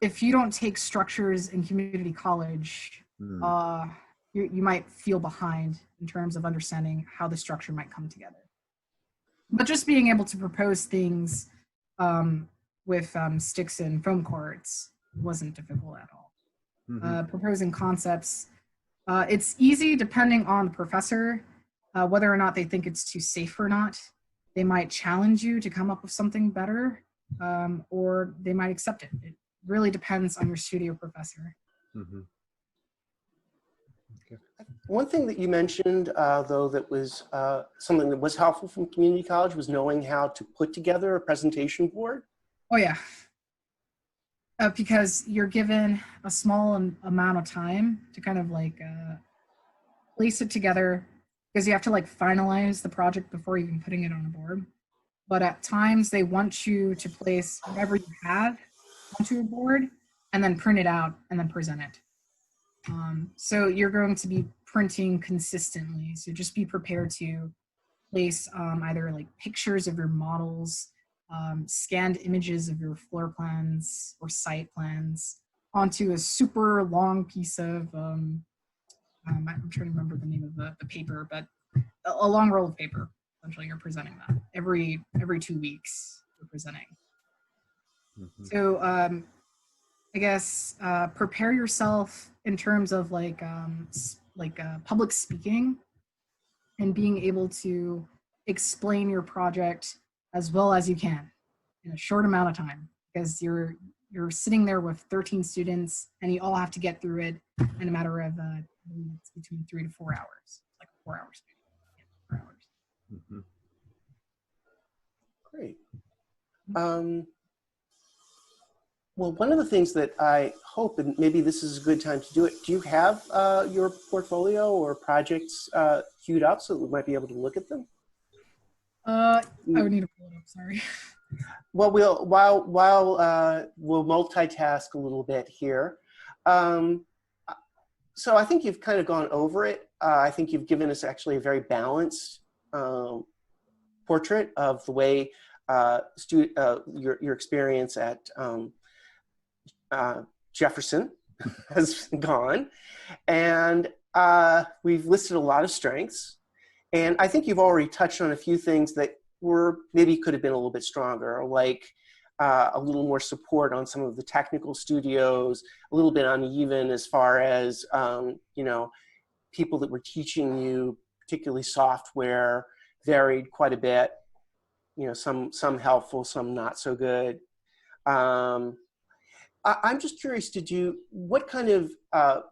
if you don't take structures in community college, you might feel behind in terms of understanding how the structure might come together. But just being able to propose things with sticks and foam cords wasn't difficult at all. Proposing concepts, It's easy depending on the professor, whether or not they think it's too safe or not. They might challenge you to come up with something better, or they might accept it. It really depends on your studio professor. Mm-hmm. Okay. One thing that you mentioned, though, that was something that was helpful from community college was knowing how to put together a presentation board. Oh yeah, because you're given a small amount of time to kind of like place it together, because you have to like finalize the project before even putting it on a board. But at times they want you to place whatever you have onto a board and then print it out and then present it. So you're going to be printing consistently. So just be prepared to place either like pictures of your models, scanned images of your floor plans or site plans onto a super long piece of, I'm trying to remember the name of the paper, but a long roll of paper. Essentially, you're presenting that every 2 weeks. You're presenting. Mm-hmm. So I guess prepare yourself in terms of like public speaking and being able to explain your project as well as you can in a short amount of time, because you're sitting there with 13 students and you all have to get through it in a matter of it's between 3 to 4 hours, like 4 hours. 4 hours. Mm-hmm. Great. Well, one of the things that I hope, and maybe this is a good time to do it, do you have your portfolio or projects queued up so that we might be able to look at them? I would need to pull it up, sorry. Well, we'll multitask a little bit here. So I think you've kind of gone over it. I think you've given us actually a very balanced portrait of the way your experience at Jefferson has gone. And we've listed a lot of strengths. And I think you've already touched on a few things that were maybe could have been a little bit stronger, like a little more support on some of the technical studios, a little bit uneven as far as, you know, people that were teaching you, particularly software, varied quite a bit. You know, some helpful, some not so good. I'm just curious, what kind of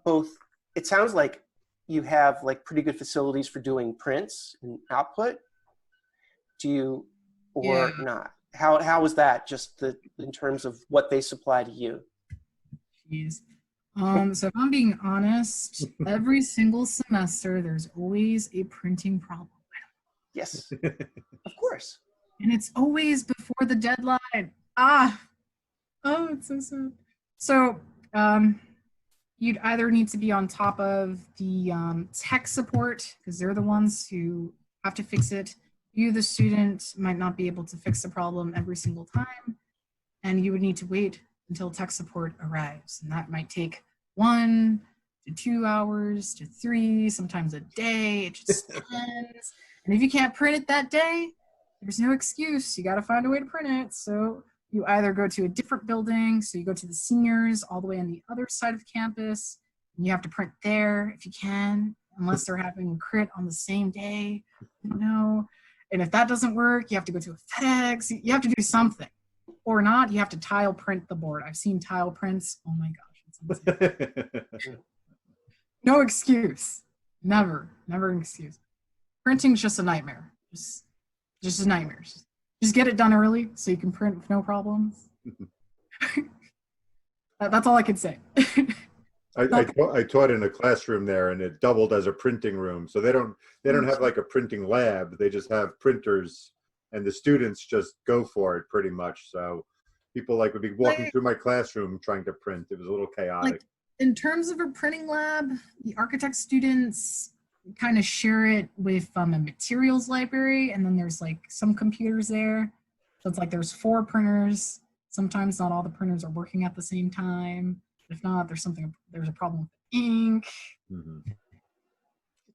both, it sounds like you have like pretty good facilities for doing prints and output. Do you, or not? How was that just in terms of what they supply to you? Jeez. So if I'm being honest, every single semester, there's always a printing problem. Yes, of course. And it's always before the deadline. Oh, it's so sad. So you'd either need to be on top of the tech support, because they're the ones who have to fix it. You, the student, might not be able to fix the problem every single time, and you would need to wait until tech support arrives. And that might take 1 to 2 hours to 3, sometimes a day. It just depends. And if you can't print it that day, there's no excuse. You got to find a way to print it. So you either go to a different building, so you go to the seniors all the way on the other side of campus, and you have to print there if you can, unless they're having a crit on the same day, you know. And if that doesn't work, you have to go to a FedEx. You have to do something. Or not, you have to tile print the board. I've seen tile prints. Oh my gosh, it's insane. No excuse. Never an excuse. Printing's just a nightmare. Just a nightmare. Just get it done early so you can print with no problems. That's all I can say. I taught in a classroom there, and it doubled as a printing room. So they don't have like a printing lab. They just have printers, and the students just go for it pretty much. So people like would be walking through my classroom trying to print. It was a little chaotic. Like, in terms of a printing lab, the architect students kind of share it with a materials library, and then there's like some computers there. So it's like there's 4 printers. Sometimes not all the printers are working at the same time. If not, there's a problem with ink. Mm-hmm.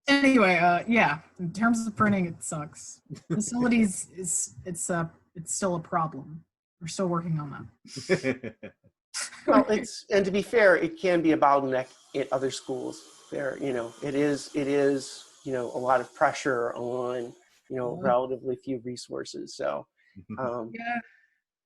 Anyway, yeah, in terms of printing, it sucks. Facilities it's still a problem. We're still working on that. Well, and to be fair, it can be a bottleneck at other schools. there, it is, a lot of pressure on, relatively few resources. So, yeah.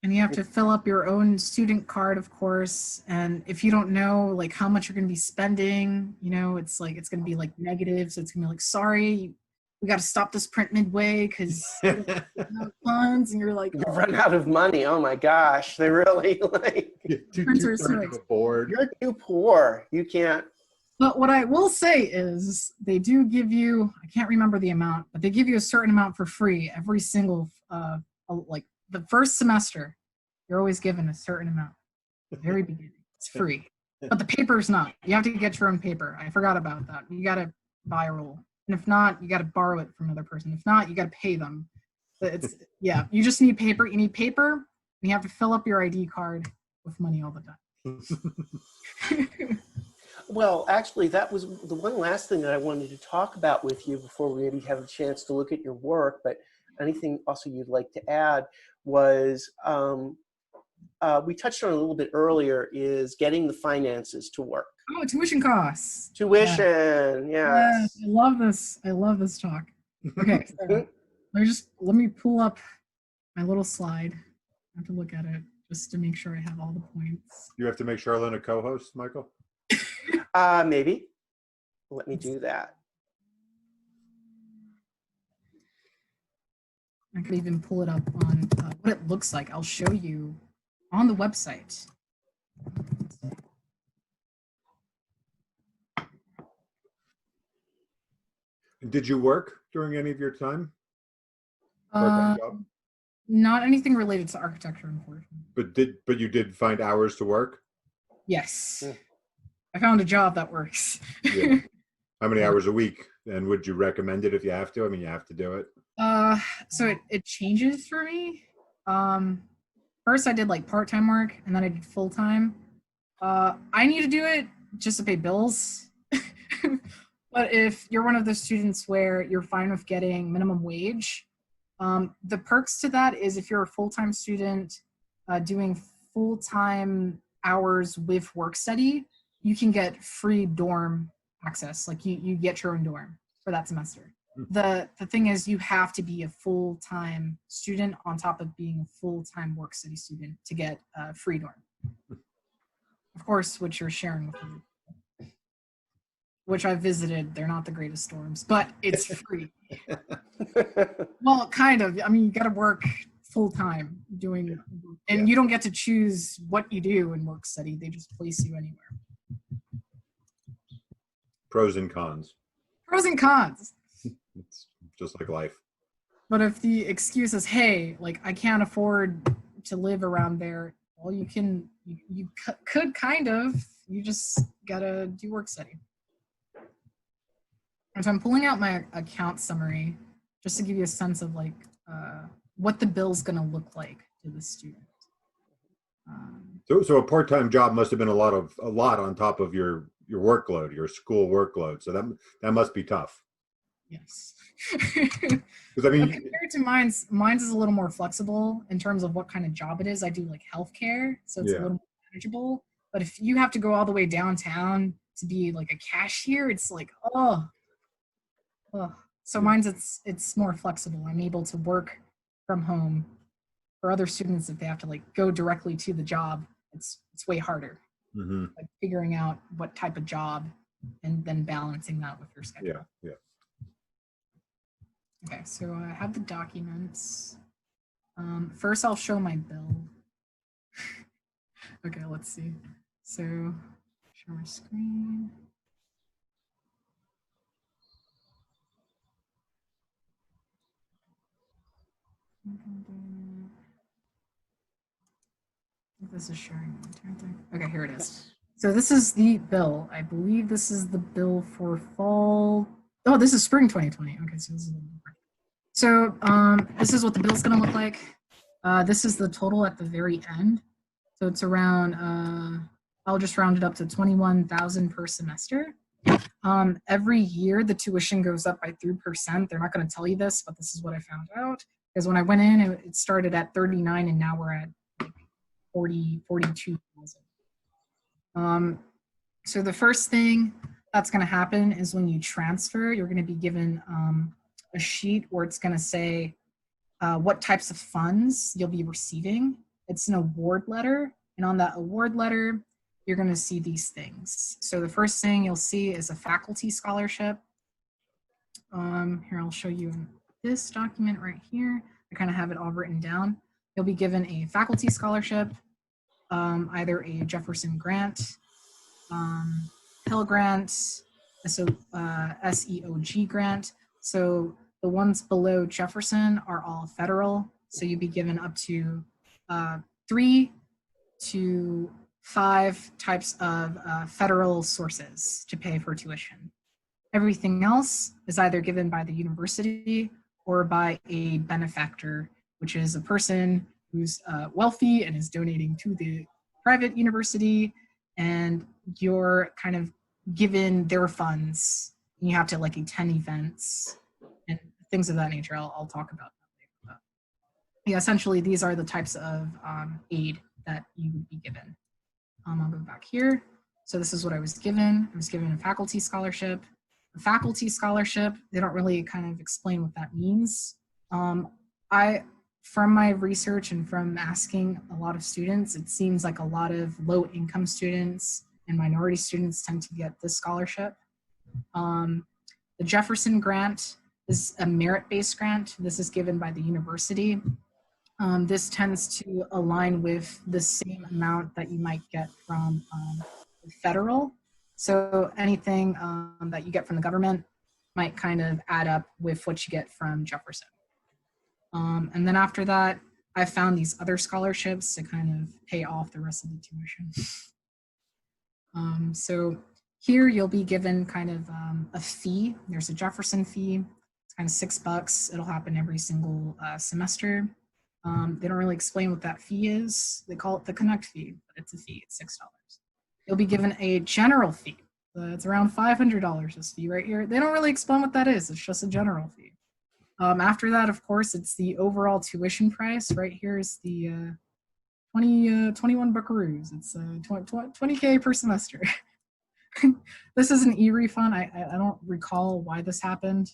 And you have to fill up your own student card, of course. And if you don't know like how much you're going to be spending, it's like it's going to be like negative. So it's going to be like, sorry, we got to stop this print midway because funds. And you're like, you run out of money. Oh my gosh, they really like Two-thirds of a board. You're too poor. You can't. But what I will say is they do give you, I can't remember the amount, but they give you a certain amount for free every single like the first semester. You're always given a certain amount at the very beginning. It's free, but the paper's not. You have to get your own paper. I forgot about that. You got to buy a roll, and if not, you got to borrow it from another person. If not, you got to pay them. But it's you just need paper. You need paper, and you have to fill up your ID card with money all the time. Well, actually, that was the one last thing that I wanted to talk about with you before we maybe have a chance to look at your work. But anything also you'd like to add was we touched on a little bit earlier is getting the finances to work. Oh, tuition costs. Tuition, yes. I love this. I love this talk. Okay, so let me pull up my little slide. I have to look at it just to make sure I have all the points. You have to make Charlyn a co-host, Michael? Maybe. Let me do that. I could even pull it up on what it looks like. I'll show you on the website. Did you work during any of your time? Not anything related to architecture, unfortunately. But you did find hours to work? Yes. I found a job that works. Yeah. How many hours a week? And would you recommend it if you have to? I mean, you have to do it. So it changes for me. First I did like part-time work, and then I did full-time. I need to do it just to pay bills. But if you're one of those students where you're fine with getting minimum wage, the perks to that is if you're a full-time student doing full-time hours with work study, you can get free dorm access. Like you get your own dorm for that semester. The thing is you have to be a full-time student on top of being a full-time work study student to get a free dorm. Of course, which you're sharing with me. Which I visited. They're not the greatest dorms, but it's free. Well, kind of. I mean, you got to work full-time doing, and you don't get to choose what you do in work study. They just place you anywhere. Pros and cons. Pros and cons. It's just like life. But if the excuse is, hey, like I can't afford to live around there, well, you could kind of. You just gotta do work study. And so I'm pulling out my account summary just to give you a sense of like what the bill's gonna look like to the student. So a part-time job must have been a lot on top of your workload, your school workload. So that must be tough. Yes. Because I mean, compared to mine's is a little more flexible in terms of what kind of job it is. I do like healthcare, so it's a little more manageable. But if you have to go all the way downtown to be like a cashier, it's like So mine's it's more flexible. I'm able to work from home. For other students, if they have to like go directly to the job, it's way harder. Mm-hmm. Like figuring out what type of job and then balancing that with your schedule. Yeah. Okay, so I have the documents. First, I'll show my bill. Okay, let's see. So, share my screen. This is sharing the entire thing. Okay, here it is. So this is the bill. I believe this is the bill for fall. Oh, this is spring 2020. Okay, so this is a little different. So this is what the bill's gonna look like. This is the total at the very end. So it's around, I'll just round it up to 21,000 per semester. Every year the tuition goes up by 3%. They're not gonna tell you this, but this is what I found out. Because when I went in, it started at 39 and now we're at like 42,000. So the first thing, that's going to happen is when you transfer, you're going to be given a sheet where it's going to say what types of funds you'll be receiving. It's an award letter, and on that award letter, you're going to see these things. So the first thing you'll see is a faculty scholarship. Here, I'll show you in this document right here. I kind of have it all written down. You'll be given a faculty scholarship, either a Jefferson grant, Pell grant, SEOG grant. So the ones below Jefferson are all federal. So you'd be given up to 3 to 5 types of federal sources to pay for tuition. Everything else is either given by the university or by a benefactor, which is a person who's wealthy and is donating to the private university, and you're kind of given their funds. You have to like attend events and things of that nature. I'll talk about that later. But yeah, essentially these are the types of aid that you would be given. I'll go back here. So this is what I was given. I was given a faculty scholarship. A faculty scholarship, they don't really kind of explain what that means. From my research and from asking a lot of students, it seems like a lot of low-income students and minority students tend to get this scholarship. The Jefferson grant is a merit-based grant. This is given by the university. This tends to align with the same amount that you might get from federal. So anything that you get from the government might kind of add up with what you get from Jefferson. And then after that, I found these other scholarships to kind of pay off the rest of the tuition. So here you'll be given kind of a fee. There's a Jefferson fee. It's kind of $6. It'll happen every single semester. They don't really explain what that fee is. They call it the Connect fee, but it's a fee. It's $6. You'll be given a general fee. It's around $500, this fee right here. They don't really explain what that is. It's just a general fee. After that, of course, it's the overall tuition price. Right here is the 21 buckaroos. It's 20K per semester. This is an e-refund. I don't recall why this happened.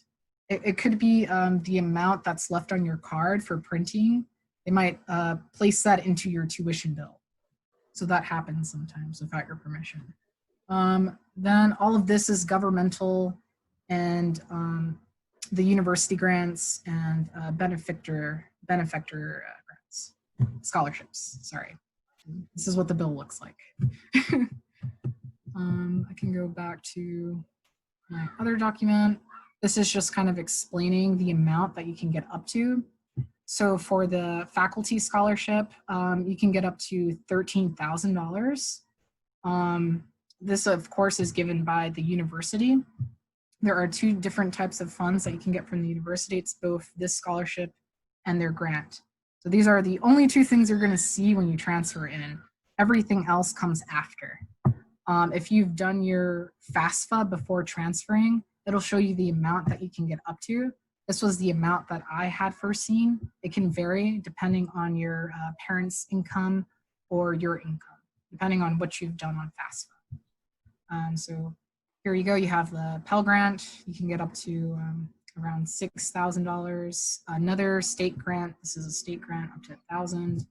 It could be the amount that's left on your card for printing. They might place that into your tuition bill. So that happens sometimes without your permission. Then all of this is governmental, and the university grants and benefactor grants, scholarships, sorry. This is what the bill looks like. I can go back to my other document. This is just kind of explaining the amount that you can get up to. So for the faculty scholarship, you can get up to $13,000. This, of course, is given by the university. There are 2 different types of funds that you can get from the university. It's both this scholarship and their grant. So these are the only 2 things you're going to see when you transfer in. Everything else comes after. If you've done your FAFSA before transferring, it'll show you the amount that you can get up to. This was the amount that I had first seen. It can vary depending on your parents' income or your income, depending on what you've done on FAFSA. So here you go. You have the Pell Grant. You can get up to around $6,000. Another state grant. This is a state grant up to $1,000.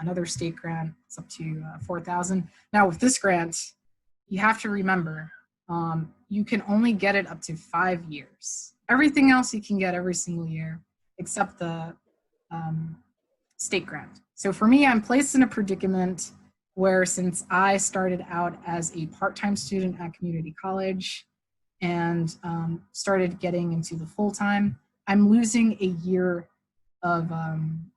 Another state grant is up to $4,000. Now with this grant, you have to remember you can only get it up to 5 years. Everything else you can get every single year except the state grant. So for me, I'm placed in a predicament where, since I started out as a part-time student at community college and started getting into the full-time, I'm losing a year of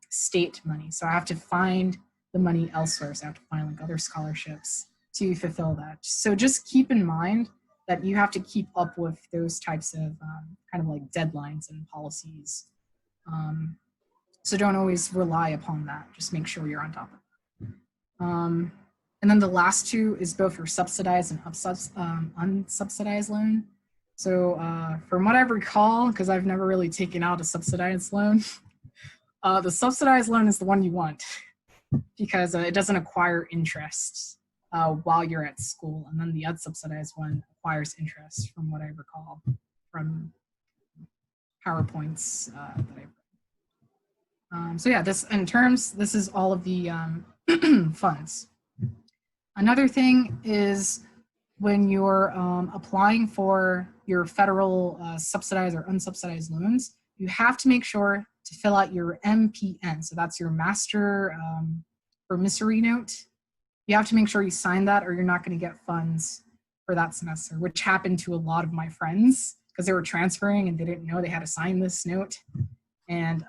state money. So I have to find the money elsewhere. So I have to find like other scholarships to fulfill that. So just keep in mind that you have to keep up with those types of kind of like deadlines and policies. So don't always rely upon that. Just make sure you're on top of it. And then the last 2 is both your subsidized and unsubsidized loan. So from what I recall, because I've never really taken out a subsidized loan, the subsidized loan is the one you want because it doesn't acquire interest. while you're at school. And then the unsubsidized one requires interest, from what I recall from PowerPoints that I've so yeah, this is all of the funds. Another thing is when you're applying for your federal subsidized or unsubsidized loans, you have to make sure to fill out your MPN. So that's your master promissory note. You have to make sure you sign that or you're not going to get funds for that semester, which happened to a lot of my friends because they were transferring and they didn't know they had to sign this note. And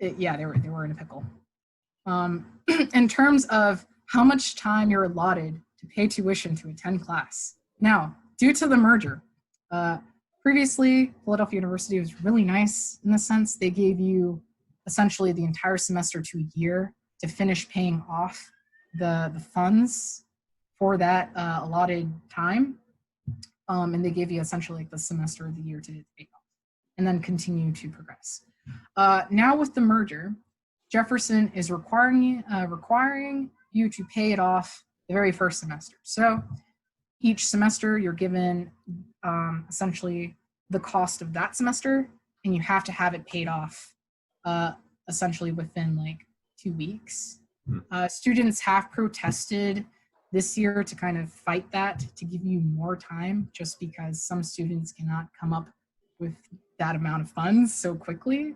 yeah, they were in a pickle. In terms of how much time you're allotted to pay tuition to attend class. Now, due to the merger, previously, Philadelphia University was really nice in the sense they gave you essentially the entire semester to a year to finish paying off the funds for that allotted time. And they gave you essentially like the semester of the year to pay off and then continue to progress. Now with the merger, Jefferson is requiring you to pay it off the very first semester. So each semester you're given essentially the cost of that semester, and you have to have it paid off essentially within like 2 weeks. Students have protested this year to kind of fight that, to give you more time, just because some students cannot come up with that amount of funds so quickly,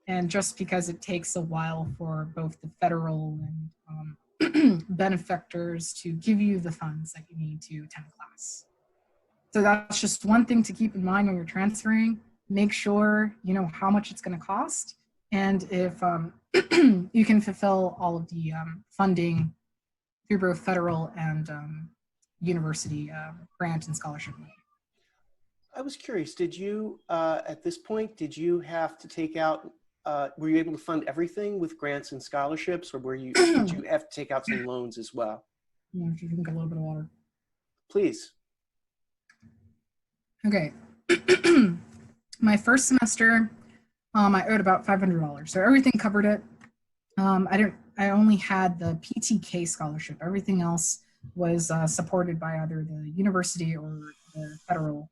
and just because it takes a while for both the federal and benefactors to give you the funds that you need to attend class. So that's just one thing to keep in mind when you're transferring. Make sure you know how much it's going to cost, and if you can fulfill all of the funding through both federal and university grant and scholarship money. I was curious, did you, at this point, did you have to take out, were you able to fund everything with grants and scholarships, or did you have to take out some loans as well? Yeah, if you drink a little bit of water. Please. Okay. My first semester, I owed about $500, so everything covered it. I only had the PTK scholarship. Everything else was supported by either the university or the federal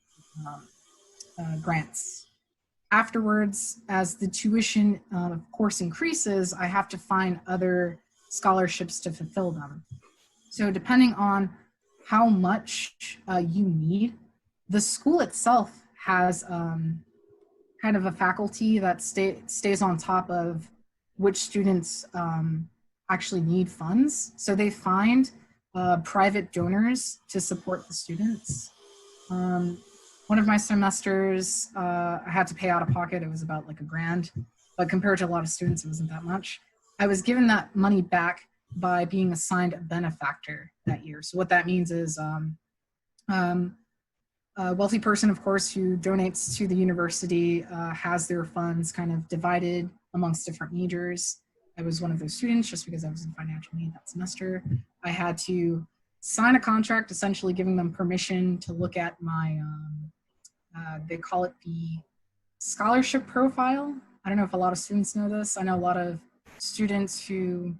grants. Afterwards, as the tuition, of course, increases, I have to find other scholarships to fulfill them. So depending on how much you need, the school itself has kind of a faculty that stays on top of which students actually need funds. So they find private donors to support the students. One of my semesters, I had to pay out of pocket. It was about like $1,000, but compared to a lot of students, it wasn't that much. I was given that money back by being assigned a benefactor that year. So what that means is a wealthy person, of course, who donates to the university has their funds kind of divided amongst different majors. I was one of those students just because I was in financial need that semester. I had to sign a contract essentially giving them permission to look at my, they call it the scholarship profile. I don't know if a lot of students know this. I know a lot of students who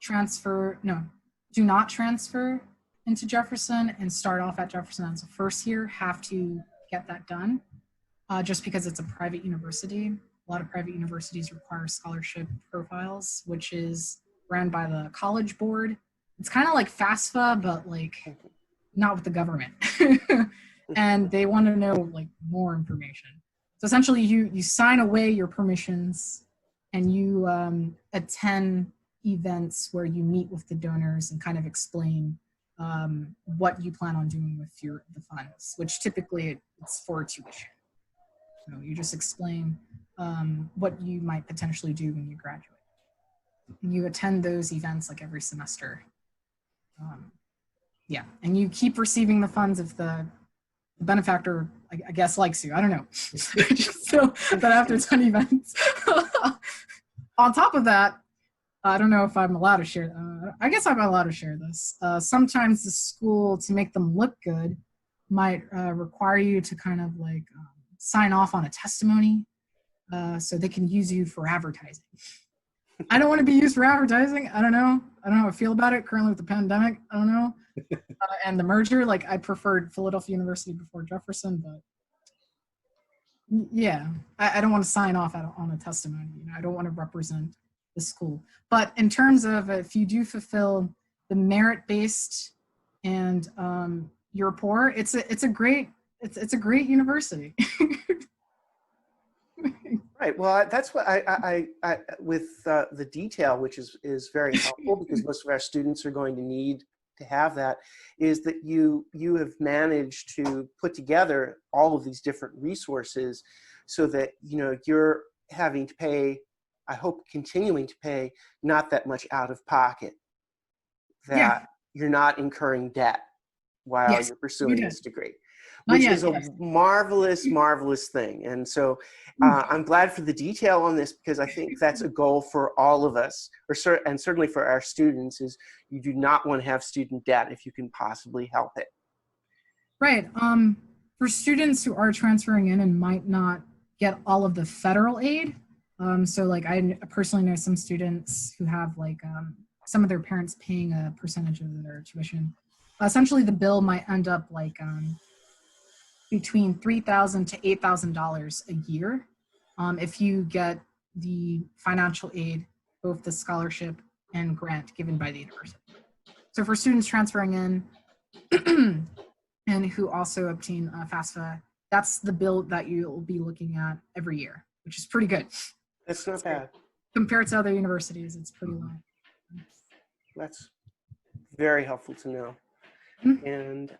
do not transfer into Jefferson and start off at Jefferson as a first year have to get that done just because it's a private university. A lot of private universities require scholarship profiles, which is ran by the College Board. It's kind of like FAFSA, but like not with the government. And they want to know like more information. So essentially you sign away your permissions and you attend events where you meet with the donors and kind of explain what you plan on doing with the funds, which typically it's for tuition. So you just explain what you might potentially do when you graduate. And you attend those events like every semester. Yeah, and you keep receiving the funds if the benefactor, I guess, likes you. I don't know. So that after 10 events. On top of that, I don't know if I'm allowed to share. I guess I'm allowed to share this. Sometimes the school, to make them look good, might require you to kind of like sign off on a testimony so they can use you for advertising. I don't want to be used for advertising. I don't know. I don't know how I feel about it currently with the pandemic. I don't know. And the merger, like I preferred Philadelphia University before Jefferson, but yeah, I don't want to sign off on a testimony. You know, I don't want to represent the school. But in terms of if you do fulfill the merit-based and you're poor, it's a great university. Right. Well, that's what I with the detail, which is very helpful because most of our students are going to need to have that, is that you have managed to put together all of these different resources so that, you know, you're having to pay, I hope continuing to pay, not that much out of pocket, that you're not incurring debt while you're pursuing this degree, which is a marvelous, marvelous thing. And so I'm glad for the detail on this, because I think that's a goal for all of us, and certainly for our students, is you do not want to have student debt if you can possibly help it. Right. For students who are transferring in and might not get all of the federal aid, so like I personally know some students who have like some of their parents paying a percentage of their tuition. Essentially, the bill might end up like between $3,000 to $8,000 a year if you get the financial aid, both the scholarship and grant given by the university. So for students transferring in and who also obtain FAFSA, that's the bill that you'll be looking at every year, which is pretty good. That's not bad. Compared to other universities, it's pretty low. That's very helpful to know. And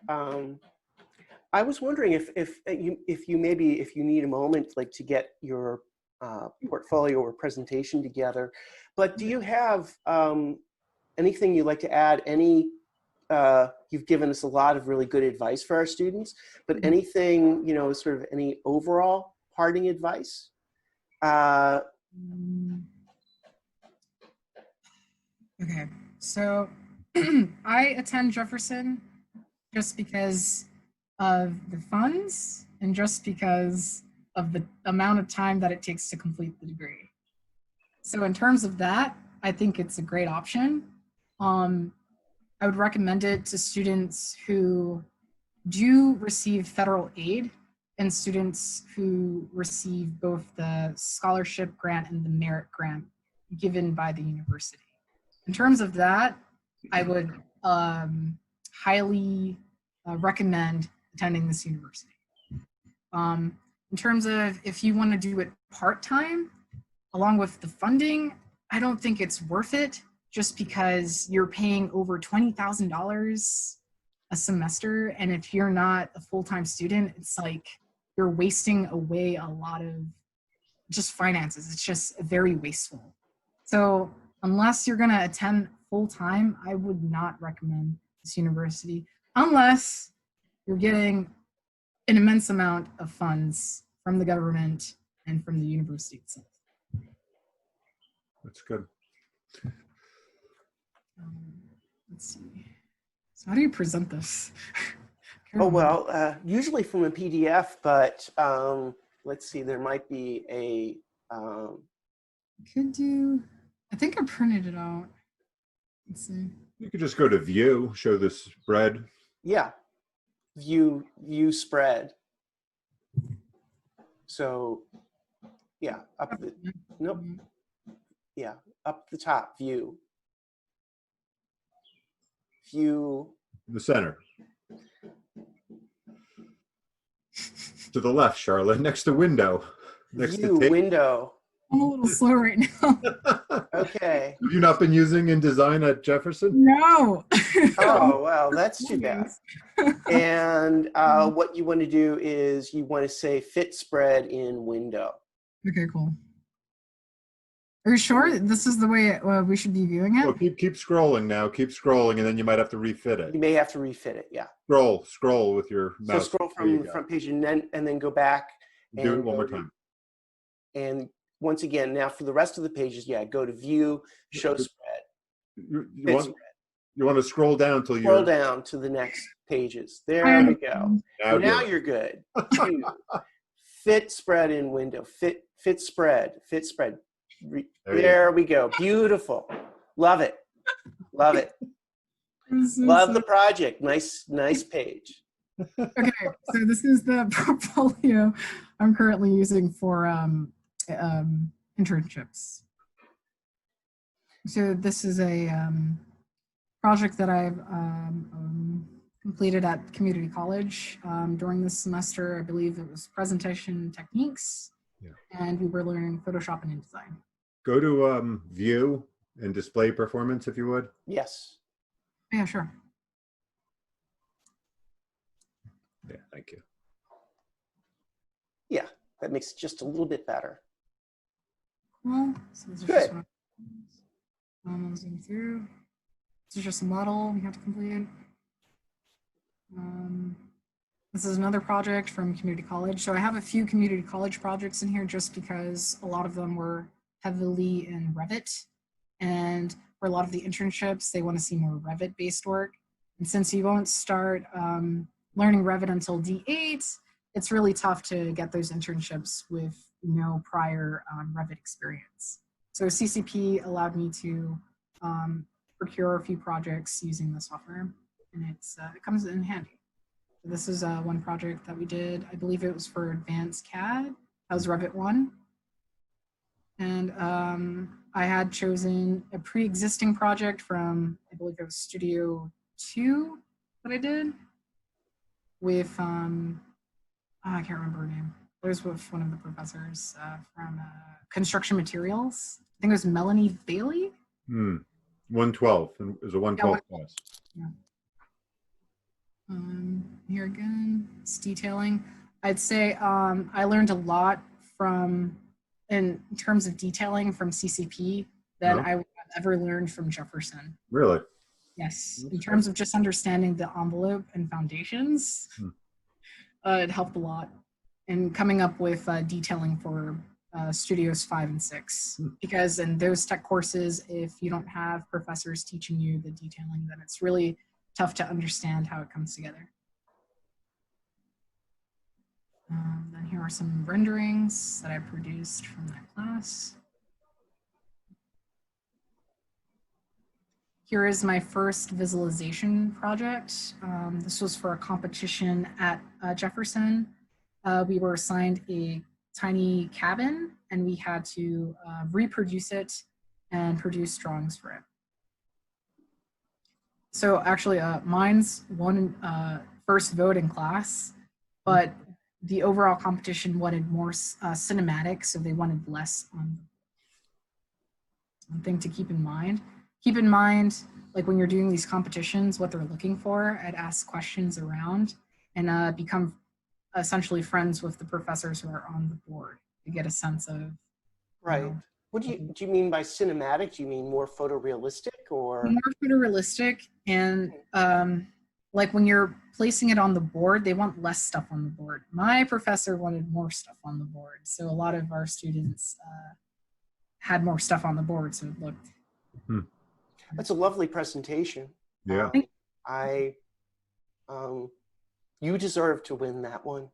I was wondering if you need a moment, like, to get your portfolio or presentation together, but do you have anything you'd like to add? You've given us a lot of really good advice for our students, but anything, you know, sort of any overall parting advice? Okay, so I attend Jefferson just because of the funds and just because of the amount of time that it takes to complete the degree. So in terms of that, I think it's a great option. I would recommend it to students who do receive federal aid and students who receive both the scholarship grant and the merit grant given by the university. In terms of that, I would highly recommend attending this university. In terms of if you want to do it part-time, along with the funding, I don't think it's worth it, just because you're paying over $20,000 a semester. And if you're not a full-time student, it's like you're wasting away a lot of just finances. It's just very wasteful. So unless you're going to attend full-time, I would not recommend this university unless you're getting an immense amount of funds from the government and from the university itself. That's good. Let's see. So how do you present this? Oh, well, usually from a PDF, but let's see, there might be a... Could do, I think I printed it out. Let's see. You could just go to view, show the spread. Yeah, view spread. So, yeah, up the, nope. Yeah, up the top, view. View. The center. To the left, Charlotte, next to window. Next View, to window. I'm a little slow right now. Okay. Have you not been using InDesign at Jefferson? No. Oh, well, that's too bad. And what you want to do is you want to say fit spread in window. Okay, cool. Are you sure this is the way we should be viewing it? Well, keep scrolling now. Keep scrolling, and then you might have to refit it. You may have to refit it, yeah. Scroll with your mouse. So scroll from the front page and then go back. Do it one more time. And once again, now for the rest of the pages, yeah, go to view, show spread. You want to scroll down till you scroll down to the next pages. There we go. Now you're good. Fit spread in window. Fit spread. There we go. Beautiful. Love it. Love it. Love the project. Nice page. Okay, so this is the portfolio I'm currently using for internships. So this is a project that I've completed at community college during this semester. I believe it was presentation techniques, and we were learning Photoshop and InDesign. Go to view and display performance, if you would. Yes. Yeah, sure. Yeah, thank you. Yeah, that makes it just a little bit better. Well, so this is Good. just what I'm zoom through. This is just a model we have to complete. This is another project from community college. So I have a few community college projects in here just because a lot of them were heavily in Revit. And for a lot of the internships, they want to see more Revit-based work. And since you won't start learning Revit until D8, it's really tough to get those internships with no prior Revit experience. So CCP allowed me to procure a few projects using the software, and it comes in handy. So this is one project that we did. I believe it was for advanced CAD. That was Revit 1. And I had chosen a pre-existing project from, I believe it was Studio 2 that I did with, I can't remember her name. It was with one of the professors from construction materials. I think it was Melanie Bailey. 112. It was a 112 class. Yeah. Here again, it's detailing. I'd say I learned a lot in terms of detailing from CCP than I would have ever learned from Jefferson. Really? Yes, in terms of just understanding the envelope and foundations, it helped a lot. And coming up with detailing for Studios 5 and 6. Because in those tech courses, if you don't have professors teaching you the detailing, then it's really tough to understand how it comes together. Then here are some renderings that I produced from that class. Here is my first visualization project. This was for a competition at Jefferson. We were assigned a tiny cabin and we had to reproduce it and produce drawings for it. So actually mine's won first vote in class, but the overall competition wanted more cinematic, so they wanted less on. One thing to keep in mind. Keep in mind, like when you're doing these competitions, what they're looking for. I'd ask questions around and become essentially friends with the professors who are on the board to get a sense of. Right. You know, what do you mean by cinematic? Do you mean more photorealistic or? More photorealistic, and like when you're placing it on the board, they want less stuff on the board. My professor wanted more stuff on the board, so a lot of our students had more stuff on the board, so it looked. That's a lovely presentation. Yeah. You deserve to win that one.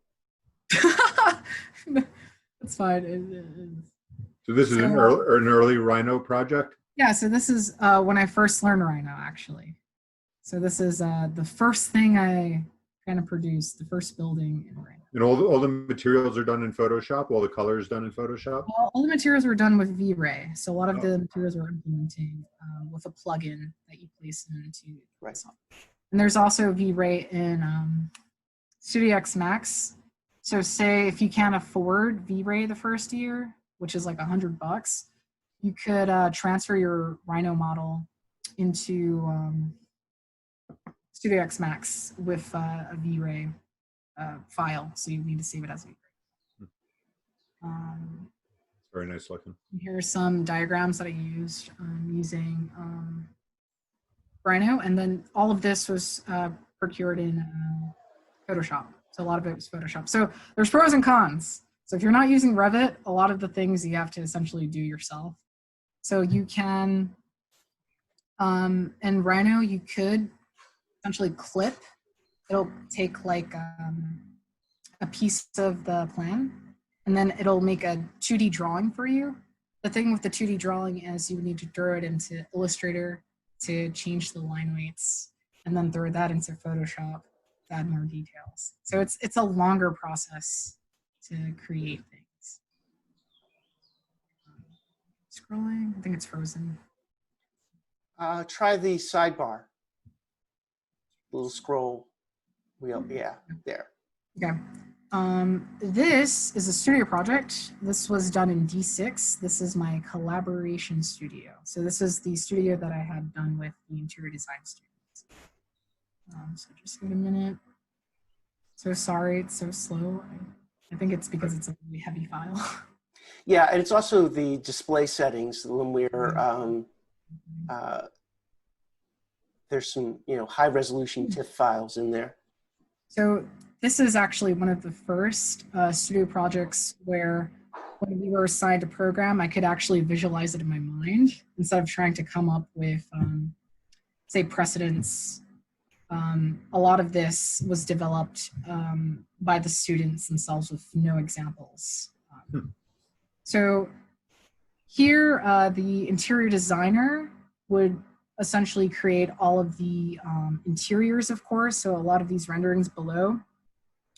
That's fine. So this is an early Rhino project? Yeah, so this is when I first learned Rhino, actually. So this is the first thing I kind of produced, the first building in Rhino. And all the materials are done in Photoshop? All the colors done in Photoshop? All the materials were done with V-Ray. So a lot of the materials we're implementing with a plugin that you place into right. And there's also V-Ray in Studio X Max. So say if you can't afford V-Ray the first year, which is like $100, you could transfer your Rhino model into Studio X Max with a V-Ray file. So you need to save it as V-Ray. Very nice looking. Here are some diagrams that I used using Rhino, and then all of this was procured in Photoshop. So a lot of it was Photoshop. So there's pros and cons. So if you're not using Revit, a lot of the things you have to essentially do yourself. So you can, in Rhino, you could essentially clip. It'll take like a piece of the plan, and then it'll make a 2D drawing for you. The thing with the 2D drawing is you would need to throw it into Illustrator, to change the line weights and then throw that into Photoshop to add more details. So it's a longer process to create things. Scrolling, I think it's frozen. Try the sidebar. Little scroll wheel. Yeah, there. Okay. This is a studio project. This was done in D6. This is my collaboration studio. So this is the studio that I had done with the interior design students. So just give it a minute. So sorry, it's so slow. I think it's because it's a really heavy file. Yeah, and it's also the display settings when we're there's some high resolution TIFF files in there. So this is actually one of the first studio projects where when we were assigned a program, I could actually visualize it in my mind instead of trying to come up with, say, precedents. A lot of this was developed by the students themselves with no examples. So here, the interior designer would essentially create all of the interiors, of course. So a lot of these renderings below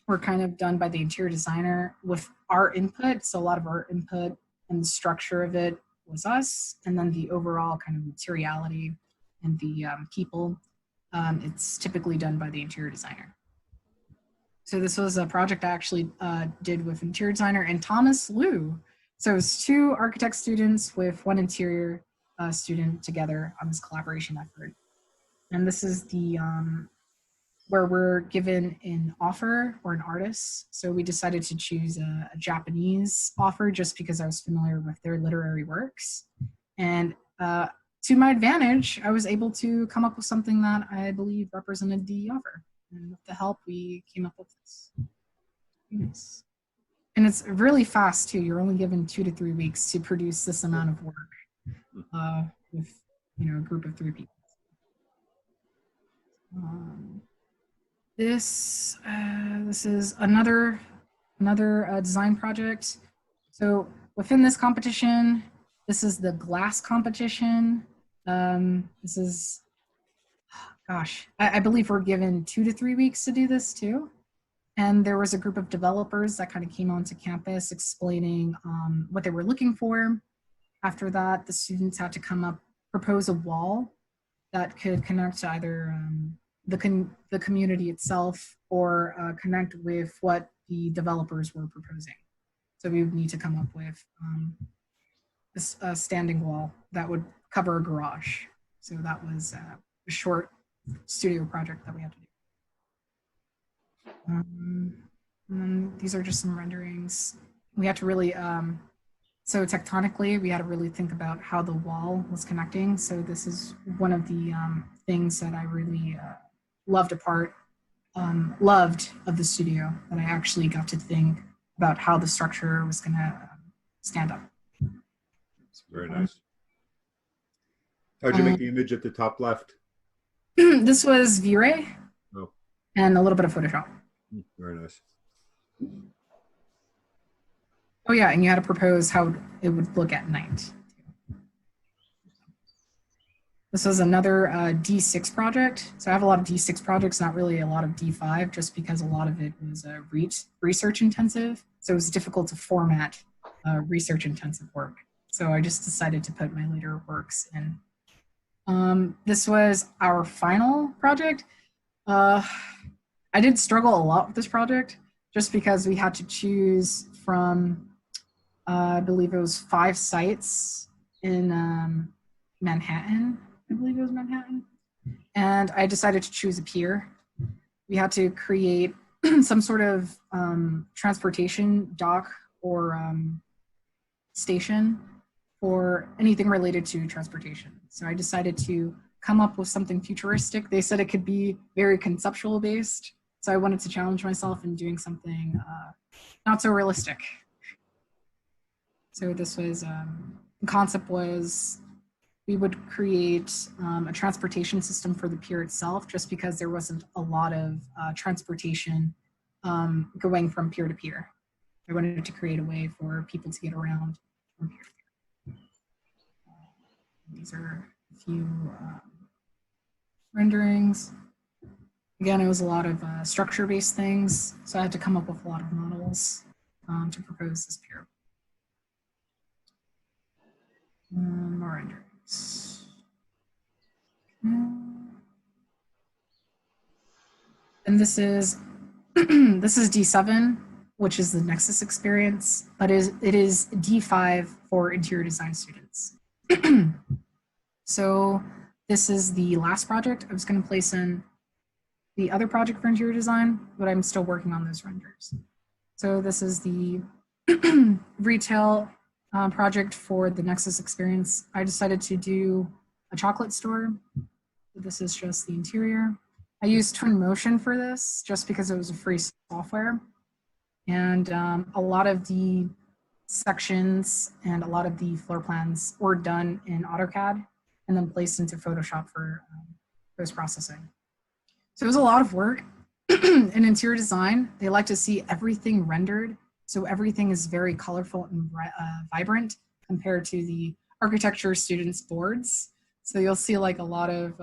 were kind of done by the interior designer with our input. So a lot of our input and the structure of it was us. And then the overall kind of materiality and the people, it's typically done by the interior designer. So this was a project I actually did with interior designer and Thomas Liu. So it was 2 architect students with 1 interior student together on this collaboration effort. And this is the where we're given an author or an artist. So we decided to choose a Japanese author just because I was familiar with their literary works. And to my advantage, I was able to come up with something that I believe represented the author. And with the help, we came up with this. Nice. And it's really fast too. You're only given 2 to 3 weeks to produce this amount of work with a group of 3 people. This is another design project. So within this competition, this is the glass competition. This is, gosh, I believe we're given 2 to 3 weeks to do this too. And there was a group of developers that kind of came onto campus explaining what they were looking for. After that, the students had to propose a wall that could connect to either the community itself or connect with what the developers were proposing. So we would need to come up with a standing wall that would cover a garage. So that was a short studio project that we had to do. And then these are just some renderings. We had to really, so tectonically, we had to really think about how the wall was connecting. So this is one of the things that I really loved of the studio, that I actually got to think about how the structure was gonna stand up. It's very nice. How'd you make the image at the top left? This was V-Ray and a little bit of Photoshop. Very nice. Oh yeah, and you had to propose how it would look at night. This was another D6 project. So I have a lot of D6 projects, not really a lot of D5, just because a lot of it was research intensive. So it was difficult to format research intensive work. So I just decided to put my later works in. This was our final project. I did struggle a lot with this project just because we had to choose from, I believe it was 5 sites in Manhattan. I believe it was Manhattan. And I decided to choose a pier. We had to create some sort of transportation dock or station for anything related to transportation. So I decided to come up with something futuristic. They said it could be very conceptual based. So I wanted to challenge myself in doing something not so realistic. So this was, the concept was we would create a transportation system for the pier itself, just because there wasn't a lot of transportation going from pier to pier. I wanted to create a way for people to get around from pier to pier. These are a few renderings. Again, it was a lot of structure-based things, so I had to come up with a lot of models to propose this pier. More renderings. And this is this is D7, which is the Nexus Experience, but it is D5 for interior design students. So this is the last project I was going to place in the other project for interior design, but I'm still working on those renders. So this is the retail project for the Nexus Experience. I decided to do a chocolate store. This is just the interior. I used Twinmotion for this just because it was a free software. And a lot of the sections and a lot of the floor plans were done in AutoCAD and then placed into Photoshop for post-processing. So it was a lot of work. In interior design, they like to see everything rendered, so everything is very colorful and vibrant compared to the architecture students' boards. So you'll see like a lot of,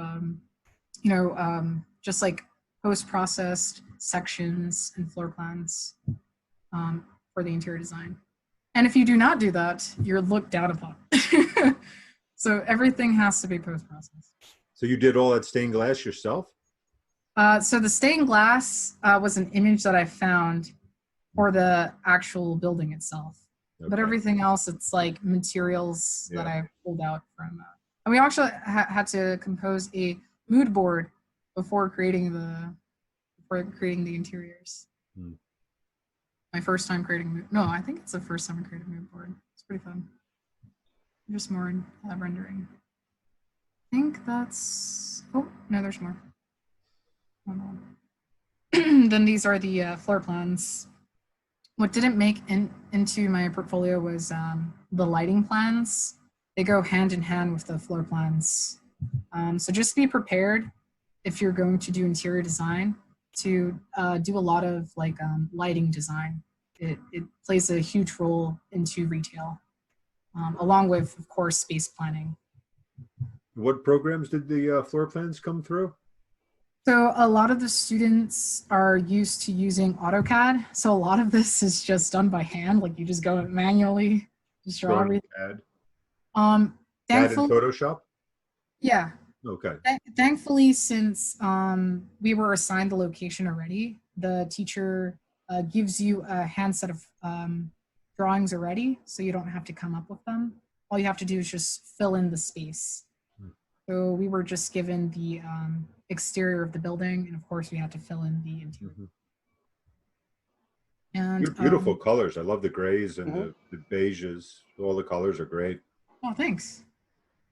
just like post-processed sections and floor plans for the interior design. And if you do not do that, you're looked down upon. So everything has to be post-processed. So you did all that stained glass yourself? So the stained glass was an image that I found for the actual building itself. Okay. But everything else, it's like materials that I pulled out from. And we actually had to compose a mood board before creating the interiors. My first time creating no, I think it's the first time I created a mood board. It's pretty fun. Just more in rendering. I think that's, oh, no, there's more. Then these are the floor plans. What didn't make into my portfolio was the lighting plans. They go hand in hand with the floor plans. So just be prepared if you're going to do interior design to do a lot of like lighting design. It plays a huge role into retail, along with, of course, space planning. What programs did the floor plans come through? So a lot of the students are used to using AutoCAD. So a lot of this is just done by hand. Like you just go manually, just draw everything. CAD in Photoshop? Yeah. Okay. Thankfully, since we were assigned the location already, the teacher gives you a hand set of drawings already, so you don't have to come up with them. All you have to do is just fill in the space. So we were just given the exterior of the building, and of course we had to fill in the interior. And beautiful colors. I love the grays and the beiges. All the colors are great. Oh, thanks.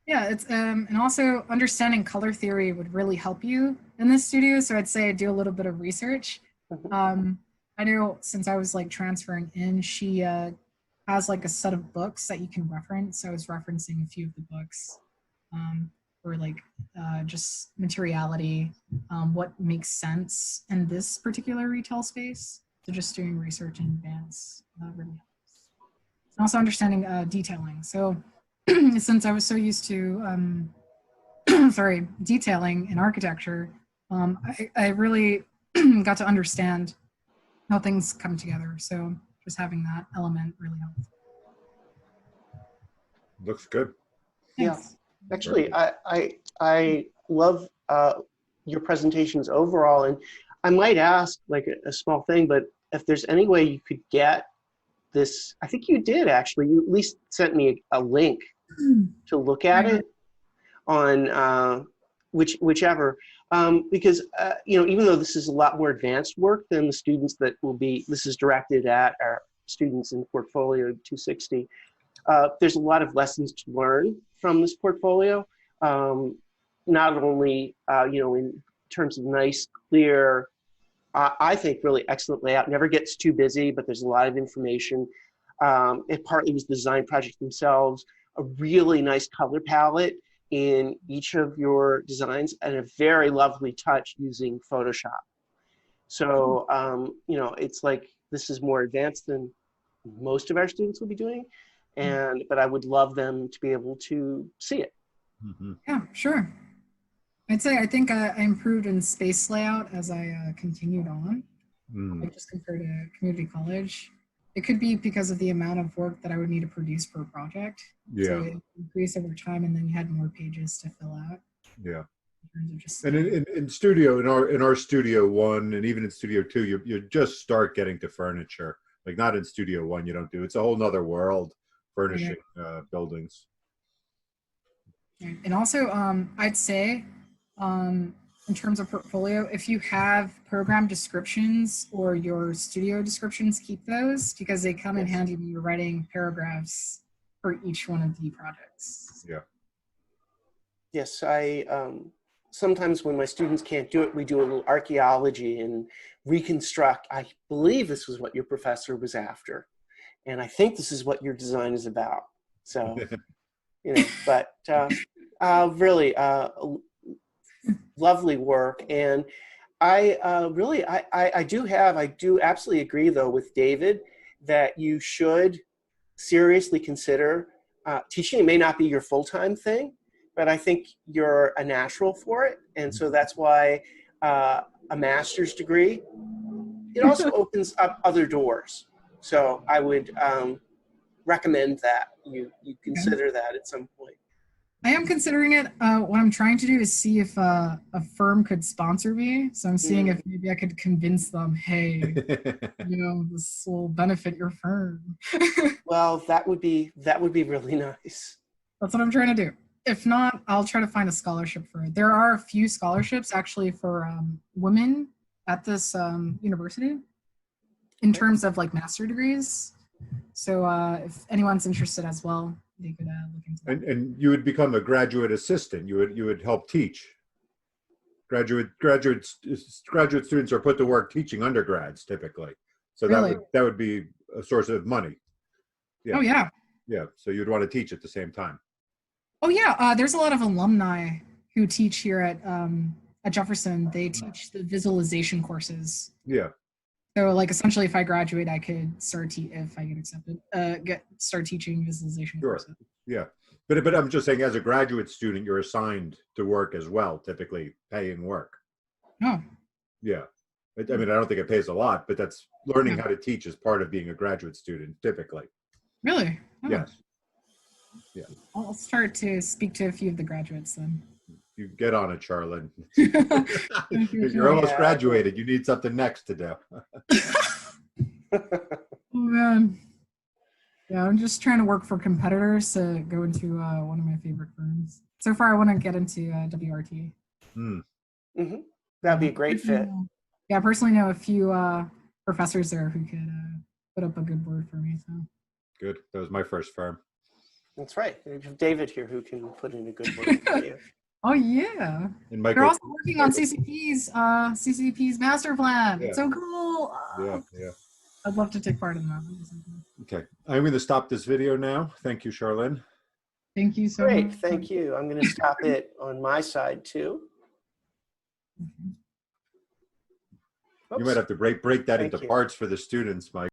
Yeah, it's and also understanding color theory would really help you in this studio. So I'd say do a little bit of research. I know since I was like transferring in, she has like a set of books that you can reference. So I was referencing a few of the books for like just materiality, what makes sense in this particular retail space. So just doing research in advance really helps. And also understanding detailing. So since I was so used to, detailing in architecture, I really got to understand how things come together. So just having that element really helps. Looks good. Thanks. Yeah, actually, I love your presentations overall, and I might ask like a small thing, but if there's any way you could get this, I think you did actually, you at least sent me a link to look at it on whichever, because even though this is a lot more advanced work than the students that will be, this is directed at our students in Portfolio 260, there's a lot of lessons to learn from this portfolio, not only in terms of nice, clear, I think really excellent layout, never gets too busy, but there's a lot of information. It partly was the design project themselves, a really nice color palette in each of your designs, and a very lovely touch using Photoshop. So, it's like this is more advanced than most of our students will be doing, but I would love them to be able to see it. Yeah, sure. I'd say I think I improved in space layout as I continued on, like just compared to community college. It could be because of the amount of work that I would need to produce per project. So Yeah. it increased over time, and then you had more pages to fill out. Yeah. In terms of just And in studio, in our studio one, and even in studio two, you just start getting to furniture. Like not in studio one, you don't do. It's a whole nother world, furnishing buildings. And also, I'd say, in terms of portfolio, if you have program descriptions or your studio descriptions, keep those because they come in handy when you're writing paragraphs for each one of the projects. Yeah. Yes, I sometimes when my students can't do it, we do a little archaeology and reconstruct. I believe this was what your professor was after, and I think this is what your design is about. So, you know, but really lovely work. And I really, I do absolutely agree though with David that you should seriously consider teaching. It may not be your full-time thing, but I think you're a natural for it. And so that's why a master's degree, it also opens up other doors. So I would recommend that you consider that at some point. I am considering it. What I'm trying to do is see if a firm could sponsor me. So I'm seeing if maybe I could convince them, hey, you know, this will benefit your firm. Well, that would be really nice. That's what I'm trying to do. If not, I'll try to find a scholarship for it. There are a few scholarships actually for women at this university in terms of like master degrees. So if anyone's interested as well, they could look into that. And you would become a graduate assistant. You would help teach. Graduate students are put to work teaching undergrads typically. So Really? that would be a source of money. Yeah. Oh yeah. Yeah. So you'd want to teach at the same time. Oh yeah. There's a lot of alumni who teach here at Jefferson. They teach the visualization courses. Yeah. So like essentially, if I graduate, I could start if I get accepted, start teaching visualization courses. Yeah, but I'm just saying, as a graduate student, you're assigned to work as well, typically paying work. Oh. Yeah, I mean, I don't think it pays a lot, but that's learning how to teach is part of being a graduate student, typically. Really? Oh. Yes. Yeah. I'll start to speak to a few of the graduates then. You get on it, Charlyn. You're almost graduated. You need something next to do. Oh man. Yeah, I'm just trying to work for competitors to go into one of my favorite firms. So far, I want to get into WRT. That'd be a great fit. Yeah, I personally know a few professors there who could put up a good word for me. So good. That was my first firm. That's right. We have David here who can put in a good word for you. Oh yeah. They're also working on CCP's master plan. Yeah. It's so cool. Yeah. I'd love to take part in that. Okay. I'm going to stop this video now. Thank you, Charlyn. Thank you so much. Great. Thank you. I'm going to stop it on my side too. You might have to break that into parts for the students, Mike.